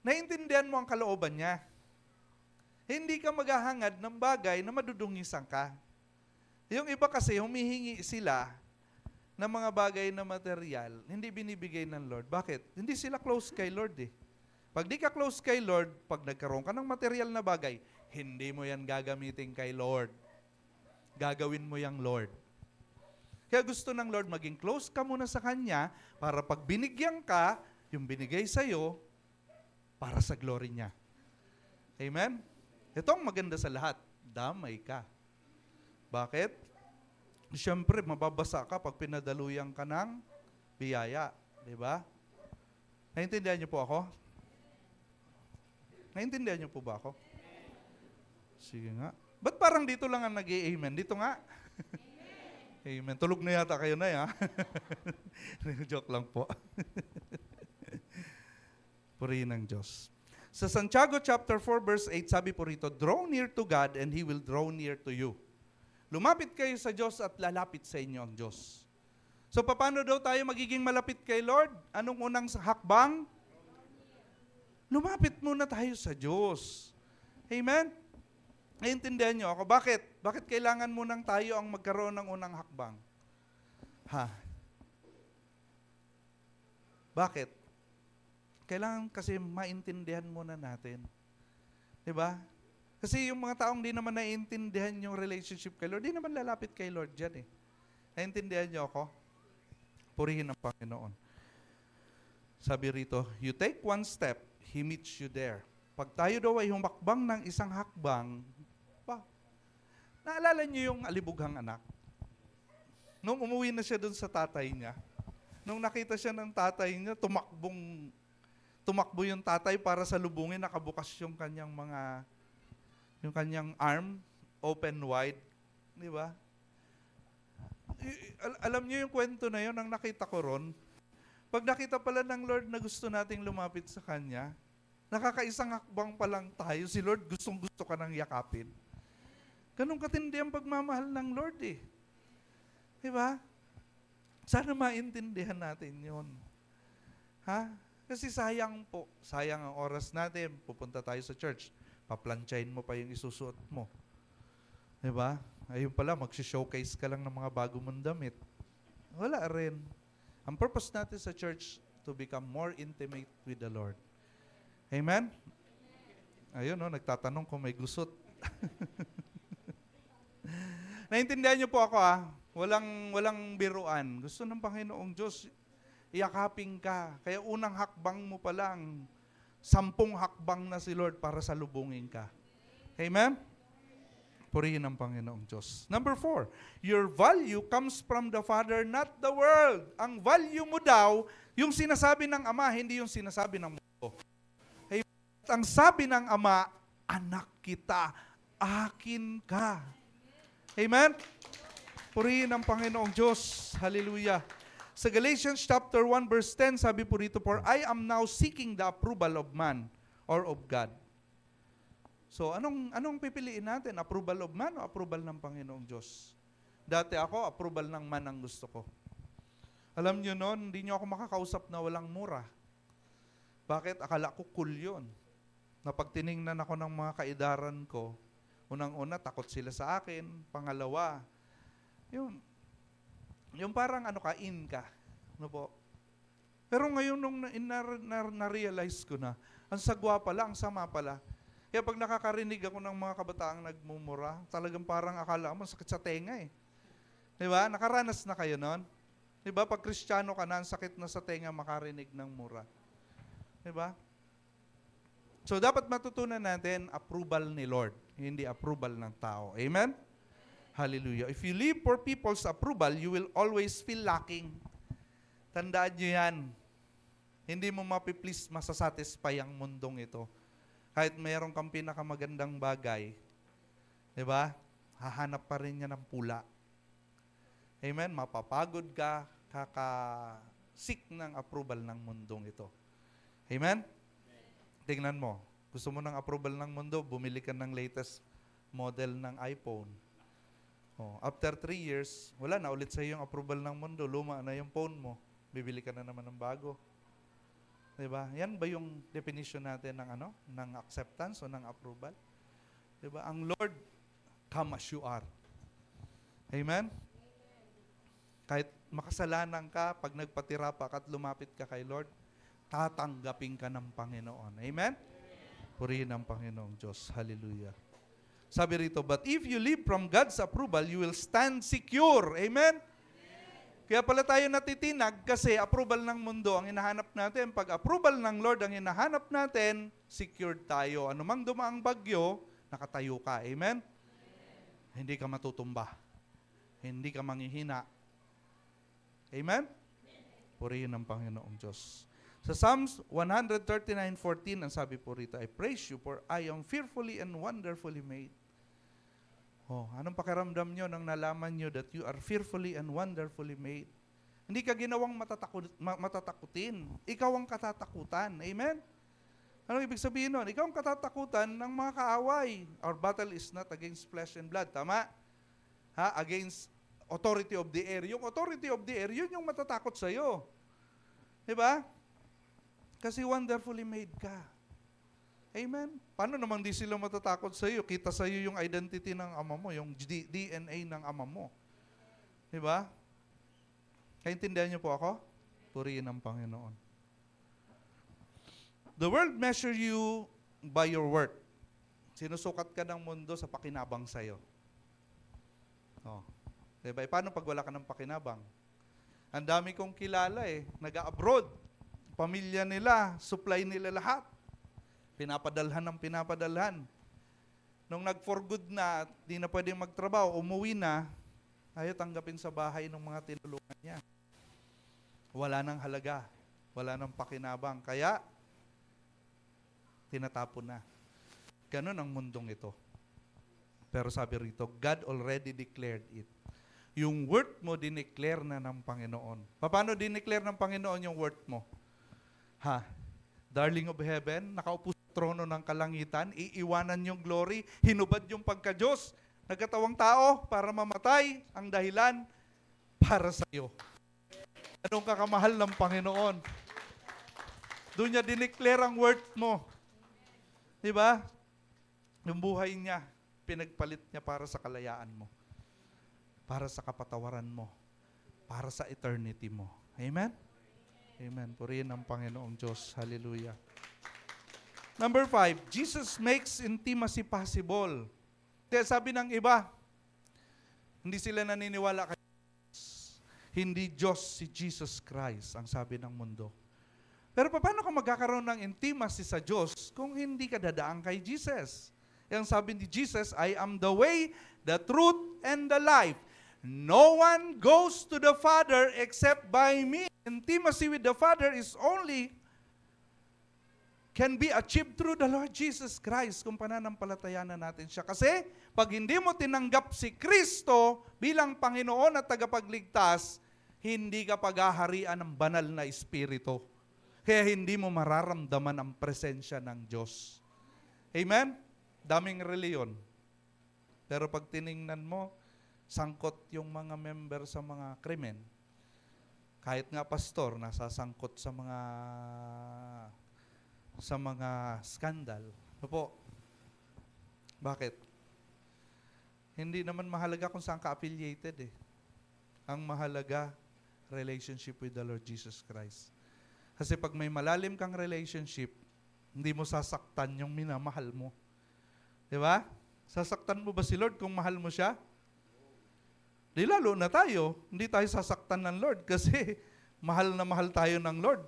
naiintindihan mo ang kalooban niya. Hindi ka maghahangad ng bagay na madudungisan ka. Yung iba kasi, humihingi sila ng mga bagay na material, hindi binibigay ng Lord. Bakit? Hindi sila close kay Lord eh. Pag di ka close kay Lord, pag nagkaroon ka ng material na bagay, hindi mo yan gagamitin kay Lord. Gagawin mo yang Lord. Kaya gusto ng Lord, maging close ka muna sa Kanya para pag binigyan ka, yung binigay sa'yo, para sa glory niya. Amen? Ito ang maganda sa lahat. Damay ka. Bakit? Siyempre, mababasa ka pag pinadaluyan ka ng biyaya. Di ba? Naintindihan niyo po ako? Naintindihan niyo po ba ako? Sige nga. Ba't parang dito lang ang nag-i-amen? Dito nga. Amen. Tulog na yata kayo na, ha? Joke lang po. Purihin ng Diyos. Sa Santiago chapter 4 verse 8, sabi po rito, draw near to God and He will draw near to you. Lumapit kayo sa Diyos at lalapit sa inyo ang Diyos. So paano daw tayo magiging malapit kay Lord? Anong unang hakbang? Lumapit muna tayo sa Diyos. Amen? Naiintindihan niyo ako? Bakit? Bakit kailangan munang tayo ang magkaroon ng unang hakbang? Bakit? Kailangan kasi maintindihan muna natin. Diba? Kasi yung mga taong di naman naiintindihan yung relationship kay Lord, di naman lalapit kay Lord dyan eh. Naiintindihan niyo ako? Purihin ang Panginoon. Sabi rito, you take one step, He meets you there. Pag tayo daw ay humakbang ng isang hakbang, naalala niyo yung alibughang anak? Nung umuwi na siya dun sa tatay niya, nung nakita siya ng tatay niya, tumakbo yung tatay para salubungin, nakabukas yung kanyang arm, open wide. Di ba? Alam niyo yung kwento na yun, ang nakita ko ron, pag nakita pala ng Lord na gusto nating lumapit sa Kanya, nakakaisang hakbang pa lang tayo, si Lord gustong-gusto ka nang yakapin. Ganun katindi ang pagmamahal ng Lord eh. Di ba? Sana maintindihan natin yun. Kasi sayang po, sayang ang oras natin, pupunta tayo sa church, paplantsahin mo pa yung isusuot mo. Diba? Ayun pala, mag-showcase ka lang ng mga bago mong damit. Wala rin. Ang purpose natin sa church, to become more intimate with the Lord. Amen? Ayun, nagtatanong kung may gusot. Naintindihan niyo po ako, walang biruan. Gusto ng Panginoong Diyos, iyakapin ka. Kaya unang hakbang mo pa lang, 10 hakbang na si Lord para salubungin ka. Amen? Purihin ang Panginoong Diyos. Number 4, your value comes from the Father, not the world. Ang value mo daw, yung sinasabi ng Ama, hindi yung sinasabi ng mundo. Amen? At ang sabi ng Ama, anak kita, akin ka. Amen? Purihin ang Panginoong Diyos. Hallelujah. Sa Galatians chapter 1 verse 10, sabi po rito, for I am now seeking the approval of man or of God. So, anong pipiliin natin? Approval of man o approval ng Panginoong Diyos? Dati ako, approval ng man ang gusto ko. Alam nyo noon, hindi nyo ako makakausap na walang mura. Bakit? Akala ko cool yun. Na pag tiningnan ako ng mga kaidaran ko, unang-una, takot sila sa akin. Pangalawa, yung parang in ka. Ano po? Pero ngayon nung na-realize ko na, ang sagwa pala, ang sama pala. Kaya pag nakakarinig ako ng mga kabataang nagmumura, talagang parang akala mo sakit sa tenga eh. Di ba? Nakaranas na kayo nun? Di ba? Pag Kristiyano ka na, ang sakit na sa tenga makarinig ng mura. Di ba? So dapat matutunan natin approval ni Lord, hindi approval ng tao. Amen? Hallelujah. If you live for people's approval, you will always feel lacking. Tandaan nyo yan. Hindi mo mapiplease, masasatisfy ang mundong ito. Kahit mayroon kang pinakamagandang bagay, di ba? Hahanap pa rin niya ng pula. Amen? Mapapagod ka, kakasik ng approval ng mundong ito. Amen? Tingnan mo. Gusto mo ng approval ng mundo, bumili ka ng latest model ng iPhone. After 3 years, wala na ulit sa iyo yung approval ng mundo. Luma na yung phone mo. Bibili ka na naman ng bago. Diba? Yan ba yung definition natin ng acceptance o ng approval? Diba? Ang Lord, come as you are. Amen? Kahit makasalanan ka, pag nagpatira pa at lumapit ka kay Lord, tatanggapin ka ng Panginoon. Amen? Purihin ang Panginoong Diyos. Hallelujah. Sabi rito, but if you live from God's approval, you will stand secure. Amen? Kaya pala tayo natitinag kasi approval ng mundo ang hinahanap natin. Pag approval ng Lord ang hinahanap natin, secured tayo. Anumang dumaang bagyo, nakatayo ka. Amen? Hindi ka matutumba. Hindi ka manghihina. Amen? Purihin ang Panginoong Diyos. Sa Psalms 139:14, ang sabi po rito, I praise you for I am fearfully and wonderfully made. Oh, anong pakiramdam nyo nang nalaman nyo that you are fearfully and wonderfully made? Hindi ka ginawang matatakutin. Ikaw ang katatakutan. Amen? Anong ibig sabihin nun? Ikaw ang katatakutan ng mga kaaway. Our battle is not against flesh and blood. Tama? Against authority of the air. Yung authority of the air, yun yung matatakot sa'yo. Diba? Kasi wonderfully made ka. Amen? Paano naman di sila matatakot sa iyo? Kita sa iyo yung identity ng ama mo, yung DNA ng ama mo. Diba? Kaintindihan niyo po ako? Purihin ang Panginoon. The world measure you by your worth. Sinusukat ka ng mundo sa pakinabang sa iyo. Oh. Diba? Paano pag wala ka ng pakinabang? Ang dami kong kilala nag-abroad. Pamilya nila, supply nila lahat. Pinapadalhan ng pinapadalhan. Nung nag-for good na, di na pwedeng magtrabaho, umuwi na, ayaw tanggapin sa bahay ng mga tinulungan niya. Wala nang halaga. Wala nang pakinabang. Kaya, tinatapon na. Ganon ang mundong ito. Pero sabi rito, God already declared it. Yung worth mo, dineclare na ng Panginoon. Paano dineclare ng Panginoon yung worth mo? Darling of heaven, nakaupo sa trono ng kalangitan, iiwanan yung glory, hinubad yung pagka-Diyos, nagkatawang tao para mamatay, ang dahilan para sa iyo. Anong kakamahal ng Panginoon? Doon niya dineclare ang worth mo. Diba? Yung buhay niya, pinagpalit niya para sa kalayaan mo. Para sa kapatawaran mo. Para sa eternity mo. Amen? Amen. Purihin ang Panginoong Diyos. Hallelujah. Number 5, Jesus makes intimacy possible. Kaya sabi ng iba, hindi sila naniniwala kay Jesus. Hindi Diyos si Jesus Christ, ang sabi ng mundo. Pero paano ka magkakaroon ng intimacy sa Diyos kung hindi ka dadaan kay Jesus? Yung sabi ni Jesus, I am the way, the truth, and the life. No one goes to the Father except by me. Intimacy with the Father can be achieved through the Lord Jesus Christ kung pananampalatayanan natin siya. Kasi pag hindi mo tinanggap si Kristo bilang Panginoon at tagapagligtas, hindi ka paghaharian ng banal na Espiritu. Kaya hindi mo mararamdaman ang presensya ng Diyos. Amen? Daming reliyon. Pero pag tiningnan mo, sangkot yung mga member sa mga krimen. Kahit nga pastor, nasasangkot sa mga skandal. Ano po? Bakit? Hindi naman mahalaga kung saan ka affiliated Ang mahalaga, relationship with the Lord Jesus Christ. Kasi pag may malalim kang relationship, hindi mo sasaktan yung minamahal mo. Di ba? Sasaktan mo ba si Lord kung mahal mo siya? Di lalo na tayo, hindi tayo sasaktan ng Lord kasi mahal na mahal tayo ng Lord.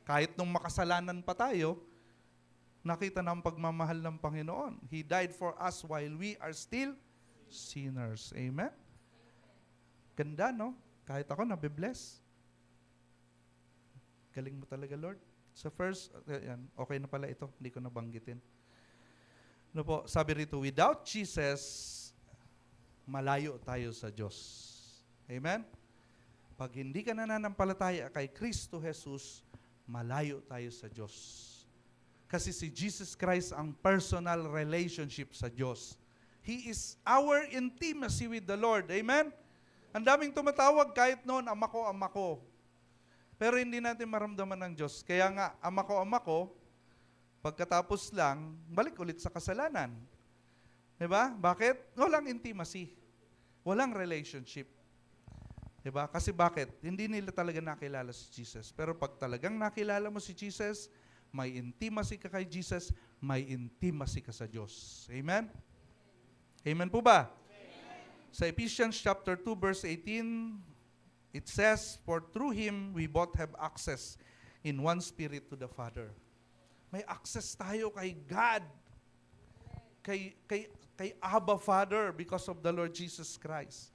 Kahit nung makasalanan pa tayo, nakita na ang pagmamahal ng Panginoon. He died for us while we are still sinners. Amen? Ganda, no? Kahit ako, nabibless. Galing mo talaga, Lord. Sa first, okay na pala ito, hindi ko nabanggitin. Ano po, sabi rito, without Jesus, malayo tayo sa Diyos. Amen? Pag hindi ka nananampalataya kay Kristo Jesus, malayo tayo sa Diyos. Kasi si Jesus Christ ang personal relationship sa Diyos. He is our intimacy with the Lord. Amen? Ang daming tumatawag kahit noon, ama ko, ama ko. Pero hindi natin maramdaman ng Diyos. Kaya nga, ama ko, pagkatapos lang, balik ulit sa kasalanan. Diba? Bakit? Walang intimacy. Walang relationship. Diba? Kasi bakit? Hindi nila talaga nakilala si Jesus. Pero pag talagang nakilala mo si Jesus, may intimacy ka kay Jesus, may intimacy ka sa Diyos. Amen? Amen po ba? Amen. Sa Ephesians chapter 2 verse 18, it says, for through Him we both have access in one spirit to the Father. May access tayo kay God. Kay Abba Father because of the Lord Jesus Christ.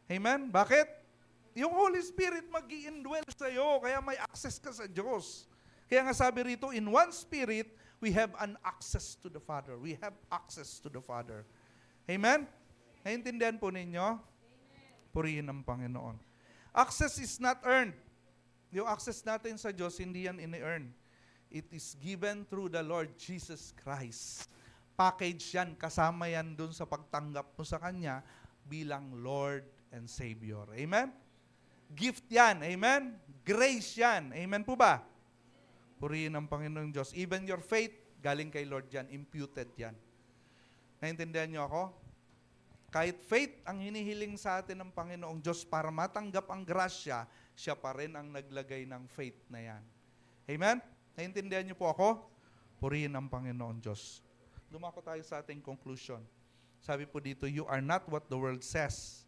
Amen? Bakit? Yung Holy Spirit mag-i-indwell sa'yo, kaya may access ka sa Diyos. Kaya nga sabi rito, in one Spirit, we have an access to the Father. We have access to the Father. Amen? Naintindihan po ninyo? Purihin ang Panginoon. Access is not earned. Yung access natin sa Diyos, hindi yan ini-earn. It is given through the Lord Jesus Christ. Package yan, kasama yan dun sa pagtanggap mo sa Kanya bilang Lord and Savior. Amen? Gift yan. Amen? Grace yan. Amen po ba? Purihin ang Panginoong Diyos. Even your faith, galing kay Lord yan. Imputed yan. Naintindihan niyo ako? Kahit faith ang hinihiling sa atin ng Panginoong Diyos para matanggap ang grasya, siya pa rin ang naglagay ng faith na yan. Amen? Naintindihan niyo po ako? Purihin ang Panginoong Diyos. Dumako tayo sa ating conclusion. Sabi po dito, you are not what the world says.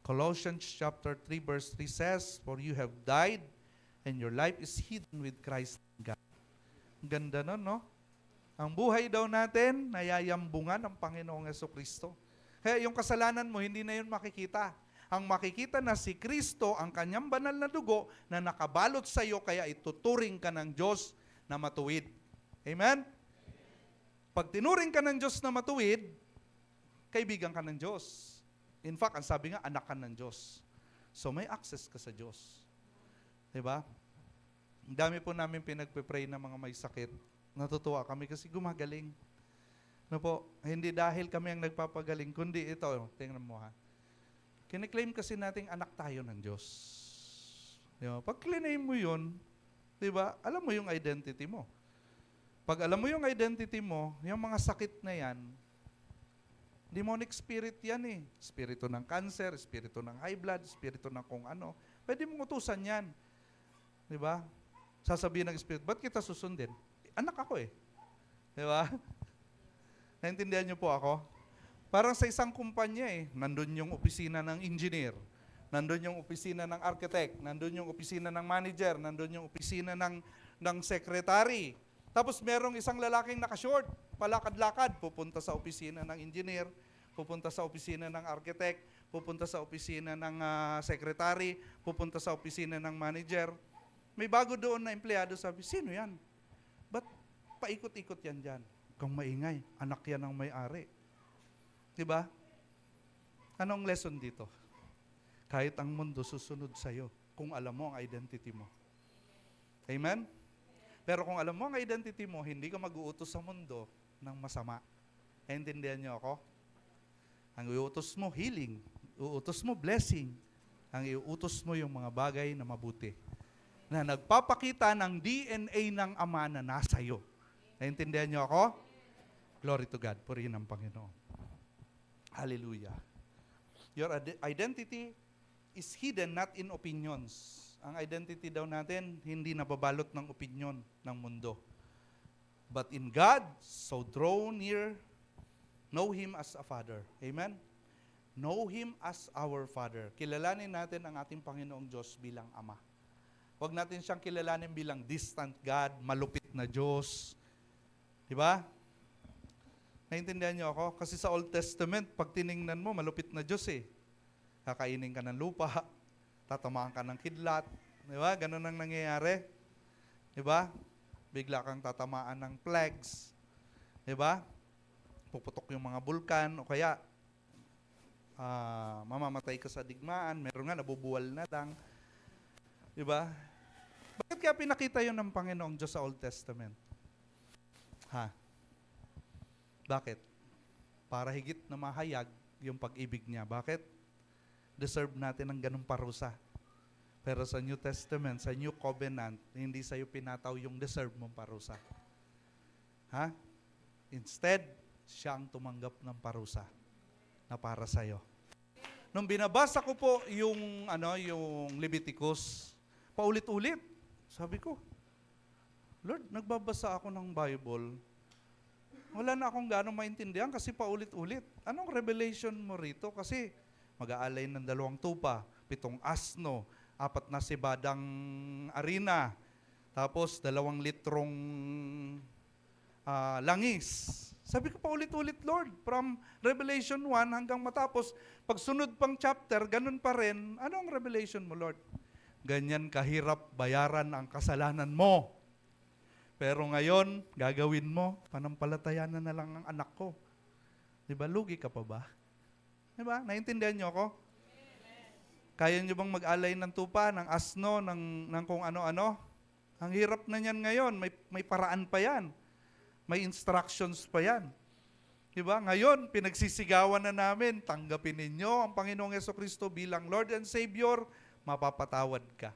Colossians chapter 3 verse 3 says, for you have died and your life is hidden with Christ in God. Ganda nun, no? Ang buhay daw natin, nayayambungan ng Panginoong Jesucristo. Kaya yung kasalanan mo, hindi na yun makikita. Ang makikita na si Kristo, ang kanyang banal na dugo, na nakabalot sa iyo, kaya ituturing ka ng Diyos na matuwid. Amen? Pag tinuring ka ng Diyos na matuwid, kaibigan ka ng Diyos. In fact, ang sabi nga, anak ka ng Diyos. So may access ka sa Diyos. Diba? Ang dami po namin pinagpe-pray ng mga may sakit. Natutuwa kami kasi gumagaling. No po, hindi dahil kami ang nagpapagaling, kundi ito, tingnan mo ha. Kiniklaim kasi nating anak tayo ng Diyos. Diba? Pag claim mo yun, diba, alam mo yung identity mo. Pag alam mo yung identity mo, yung mga sakit na yan, demonic spirit yan eh. Spirito ng cancer, spirito ng high blood, spirito ng kung ano. Pwede mong utusan yan. Diba? Sasabihin ng spirit, ba't kita susundin? Anak ako eh. Diba? Naintindihan niyo po ako? Parang sa isang kumpanya eh, nandun yung opisina ng engineer, nandun yung opisina ng architect, nandun yung opisina ng manager, nandun yung opisina ng secretary. Tapos merong isang lalaking nakashort, palakad-lakad, pupunta sa opisina ng engineer, pupunta sa opisina ng architect, pupunta sa opisina ng secretary, pupunta sa opisina ng manager. May bago doon na empleyado, sabi, sino yan? Ba't paikot-ikot yan dyan? Kung maingay, anak yan ang may-ari. Diba? Anong lesson dito? Kahit ang mundo susunod sa'yo, kung alam mo ang identity mo. Amen? Pero kung alam mo ang identity mo, hindi ka mag-uutos sa mundo ng masama. Naintindihan niyo ako? Ang iuutos mo, healing. Uutos mo, blessing. Ang iuutos mo yung mga bagay na mabuti. Na nagpapakita ng DNA ng Ama na nasa iyo. Naintindihan niyo ako? Glory to God. Purihin ang Panginoon. Hallelujah. Your identity is hidden not in opinions. Ang identity daw natin, hindi nababalot ng opinion ng mundo. But in God, so draw near, know Him as a Father. Amen? Know Him as our Father. Kilalanin natin ang ating Panginoong Diyos bilang Ama. Huwag natin siyang kilalanin bilang distant God, malupit na Diyos. Diba? Naintindihan niyo ako? Kasi sa Old Testament, pag tiningnan mo, malupit na Diyos eh. Kakainin ka ng lupa, tatamaan ka ng kidlat. Diba? Ganun ang nangyayari. Diba? Bigla kang tatamaan ng plagues. Diba? Puputok yung mga bulkan, o kaya mamamatay ka sa digmaan, meron nga, nabubuwal na lang. Diba? Bakit kaya pinakita yun ng Panginoong Diyos sa Old Testament? Bakit? Para higit na mahayag yung pag-ibig niya. Bakit? Deserve natin ng ganung parusa. Pero sa New Testament, sa New Covenant, hindi sa'yo pinataw yung deserve mong parusa. Instead, siya ang tumanggap ng parusa na para sa'yo. Nung binabasa ko po yung Leviticus, paulit-ulit, sabi ko, Lord, nagbabasa ako ng Bible, wala na akong gano'ng maintindihan kasi paulit-ulit. Anong revelation mo rito? Kasi mag-aalay ng 2 tupa, 7 asno, 4 na sibadang arena, tapos 2 litrong langis. Sabi ko pa ulit-ulit, Lord, from Revelation 1 hanggang matapos, pagsunod pang chapter, ganun pa rin. Ano ang revelation mo, Lord? Ganyan kahirap bayaran ang kasalanan mo. Pero ngayon, gagawin mo, panampalatayanan na lang ang anak ko. Diba, lugi ka pa ba? Diba, naintindihan niyo ako? Kaya niyo bang mag-alay ng tupa, ng asno, ng kung ano-ano? Ang hirap na niyan ngayon, may paraan pa yan. May instructions pa yan. Diba? Ngayon, pinagsisigawan na namin, tanggapin ninyo ang Panginoong Jesucristo bilang Lord and Savior, mapapatawad ka.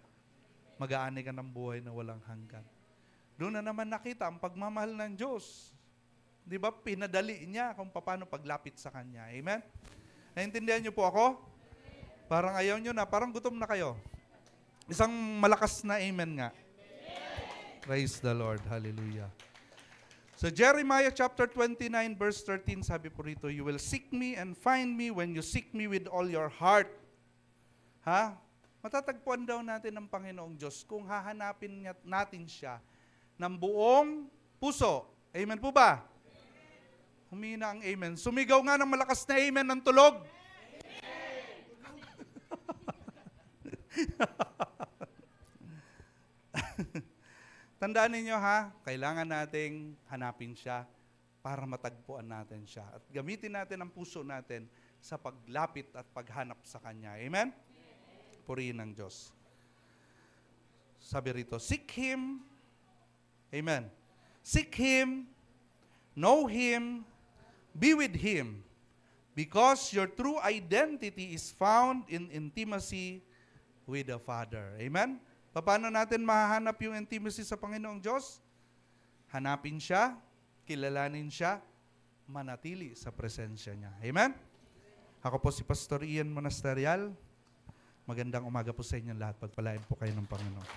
Mag-aani ka ng buhay na walang hanggan. Doon na naman nakita ang pagmamahal ng Diyos. Diba? Pinadali niya kung paano paglapit sa Kanya. Amen? Naintindihan niyo po ako? Parang ayaw niyo na, parang gutom na kayo. Isang malakas na amen nga. Praise the Lord. Hallelujah. So Jeremiah chapter 29 verse 13 sabi po rito, you will seek me and find me when you seek me with all your heart. Ha? Matatagpuan daw natin ng Panginoong Diyos kung hahanapin natin siya ng buong puso. Amen po ba? Humina ang amen. Sumigaw nga ng malakas na amen ng tulog. Tandaan ninyo ha, kailangan nating hanapin siya para matagpuan natin siya. At gamitin natin ang puso natin sa paglapit at paghanap sa Kanya. Amen? Purihin ng Diyos. Sabi rito, seek Him. Amen. Seek Him, know Him, be with Him. Because your true identity is found in intimacy with the Father. Amen? Paano natin mahahanap yung intimacy sa Panginoong Diyos? Hanapin siya, kilalanin siya, manatili sa presensya niya. Amen? Ako po si Pastor Ian Monasterial. Magandang umaga po sa inyo lahat. Pagpalain po kayo ng Panginoon.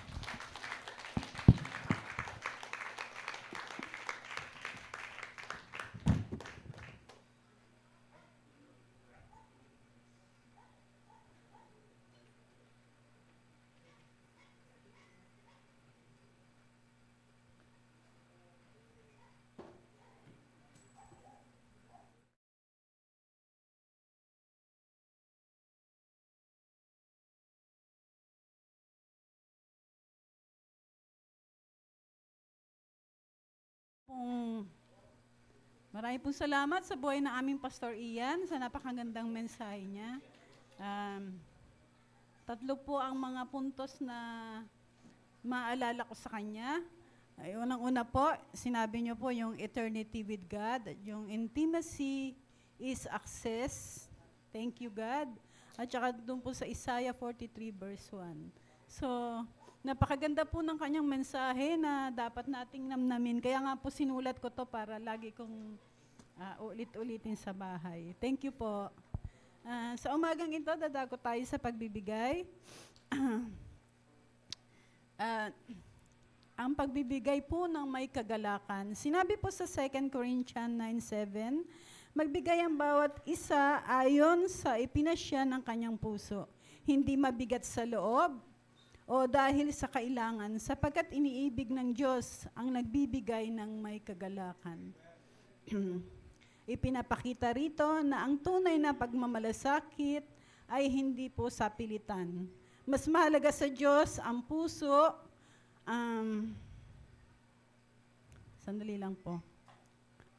Marami pong salamat sa buhay ng aming Pastor Ian sa napakagandang mensahe niya. Tatlo po ang mga puntos na maalala ko sa kanya. Ay, unang-una po, sinabi niyo po yung eternity with God, yung intimacy is access. Thank you, God. At saka doon po sa Isaiah 43 verse 1. So, napakaganda po ng kanyang mensahe na dapat nating namnamin. Kaya nga po sinulat ko to para lagi kong ulit-ulitin sa bahay. Thank you po. Sa umagang ito, dadago tayo sa pagbibigay. Ang pagbibigay po ng may kagalakan. Sinabi po sa 2 Corinthians 9:7, magbigay ang bawat isa ayon sa ipinasya ng kanyang puso. Hindi mabigat sa loob, o dahil sa kailangan, sapagkat iniibig ng Diyos ang nagbibigay ng may kagalakan. Ipinapakita rito na ang tunay na pagmamalasakit ay hindi po sa pilitan. Mas mahalaga sa Diyos ang puso, sandali lang po,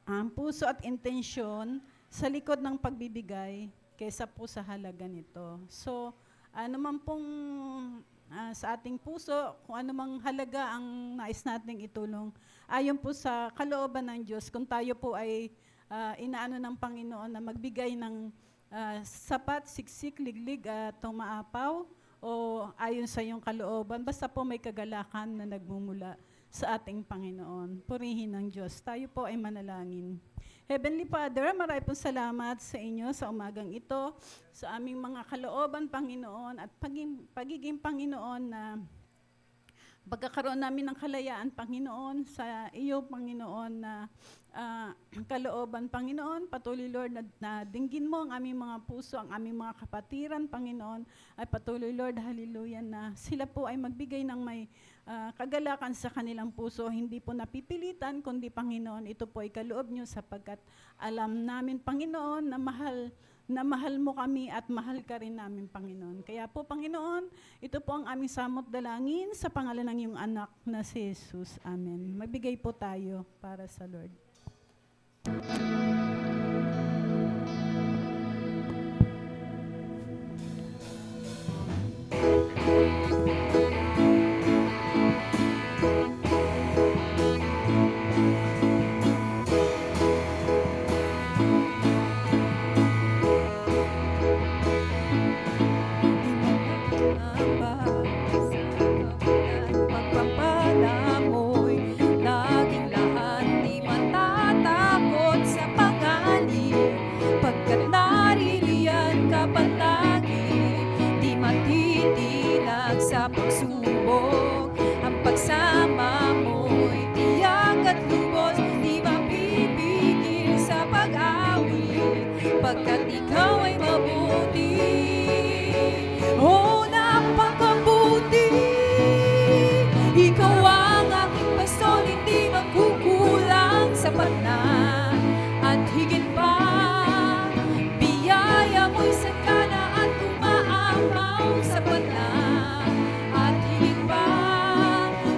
ang puso at intensyon sa likod ng pagbibigay kaysa po sa halaga nito. So, ano man pong sa ating puso, kung anumang halaga ang nais nating itulong, ayon po sa kalooban ng Diyos, kung tayo po ay inaano ng Panginoon na magbigay ng sapat, siksik, liglig at tumaapaw, o ayon sa iyong kalooban, basta po may kagalakan na nagmumula sa ating Panginoon. Purihin ng Diyos. Tayo po ay manalangin. Heavenly Father, maraming po salamat sa inyo sa umagang ito, sa aming mga kalooban, Panginoon, at pagiging Panginoon na pagkakaroon namin ng kalayaan, Panginoon, sa iyo, Panginoon, na kalooban, Panginoon. Patuloy, Lord, na dinggin mo ang aming mga puso, ang aming mga kapatiran, Panginoon. Ay patuloy, Lord, hallelujah, na sila po ay magbigay ng may kagalakan sa kanilang puso. Hindi po napipilitan, kundi, Panginoon, ito po ay kaloob nyo sapagkat alam namin, Panginoon, na mahal mo kami at mahal ka rin namin, Panginoon. Kaya po, Panginoon, ito po ang aming samot dalangin sa pangalan ng iyong anak na si Jesus. Amen. Magbigay po tayo para sa Lord. Pagpapala mo'y laging laan, di matatakot sa panganib, pagkat naririyan ka palagi, di matitinag sa pagsubok, ang pagsama mo'y tiyak at lubos, di mapipigil sa pag-awit, pagkat ikaw ay mabuti. Oh, napakabuti. Ikaw ang aking pastor, hindi magkukulang, sapat na at higit pa. Biyaya mo'y sakana at umaamaw, sapat na at higit pa.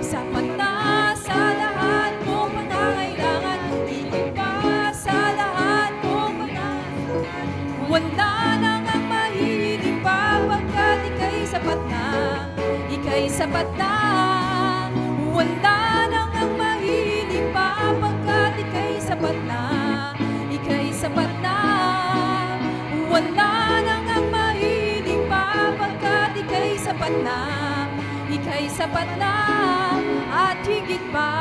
Sapat na sa lahat mong pangangailangan, higit pa sa lahat mong pangangailangan. Wala nang ang mahilig pa, pagkat ika'y sapat na, ika'y sapat na. Wala nang ang mahilig pa, pagkat ika'y sapat na, ika'y sapat na. Wala nang ang mahilig pa, pagkat ika'y sapat na, ika'y sapat na at higit pa.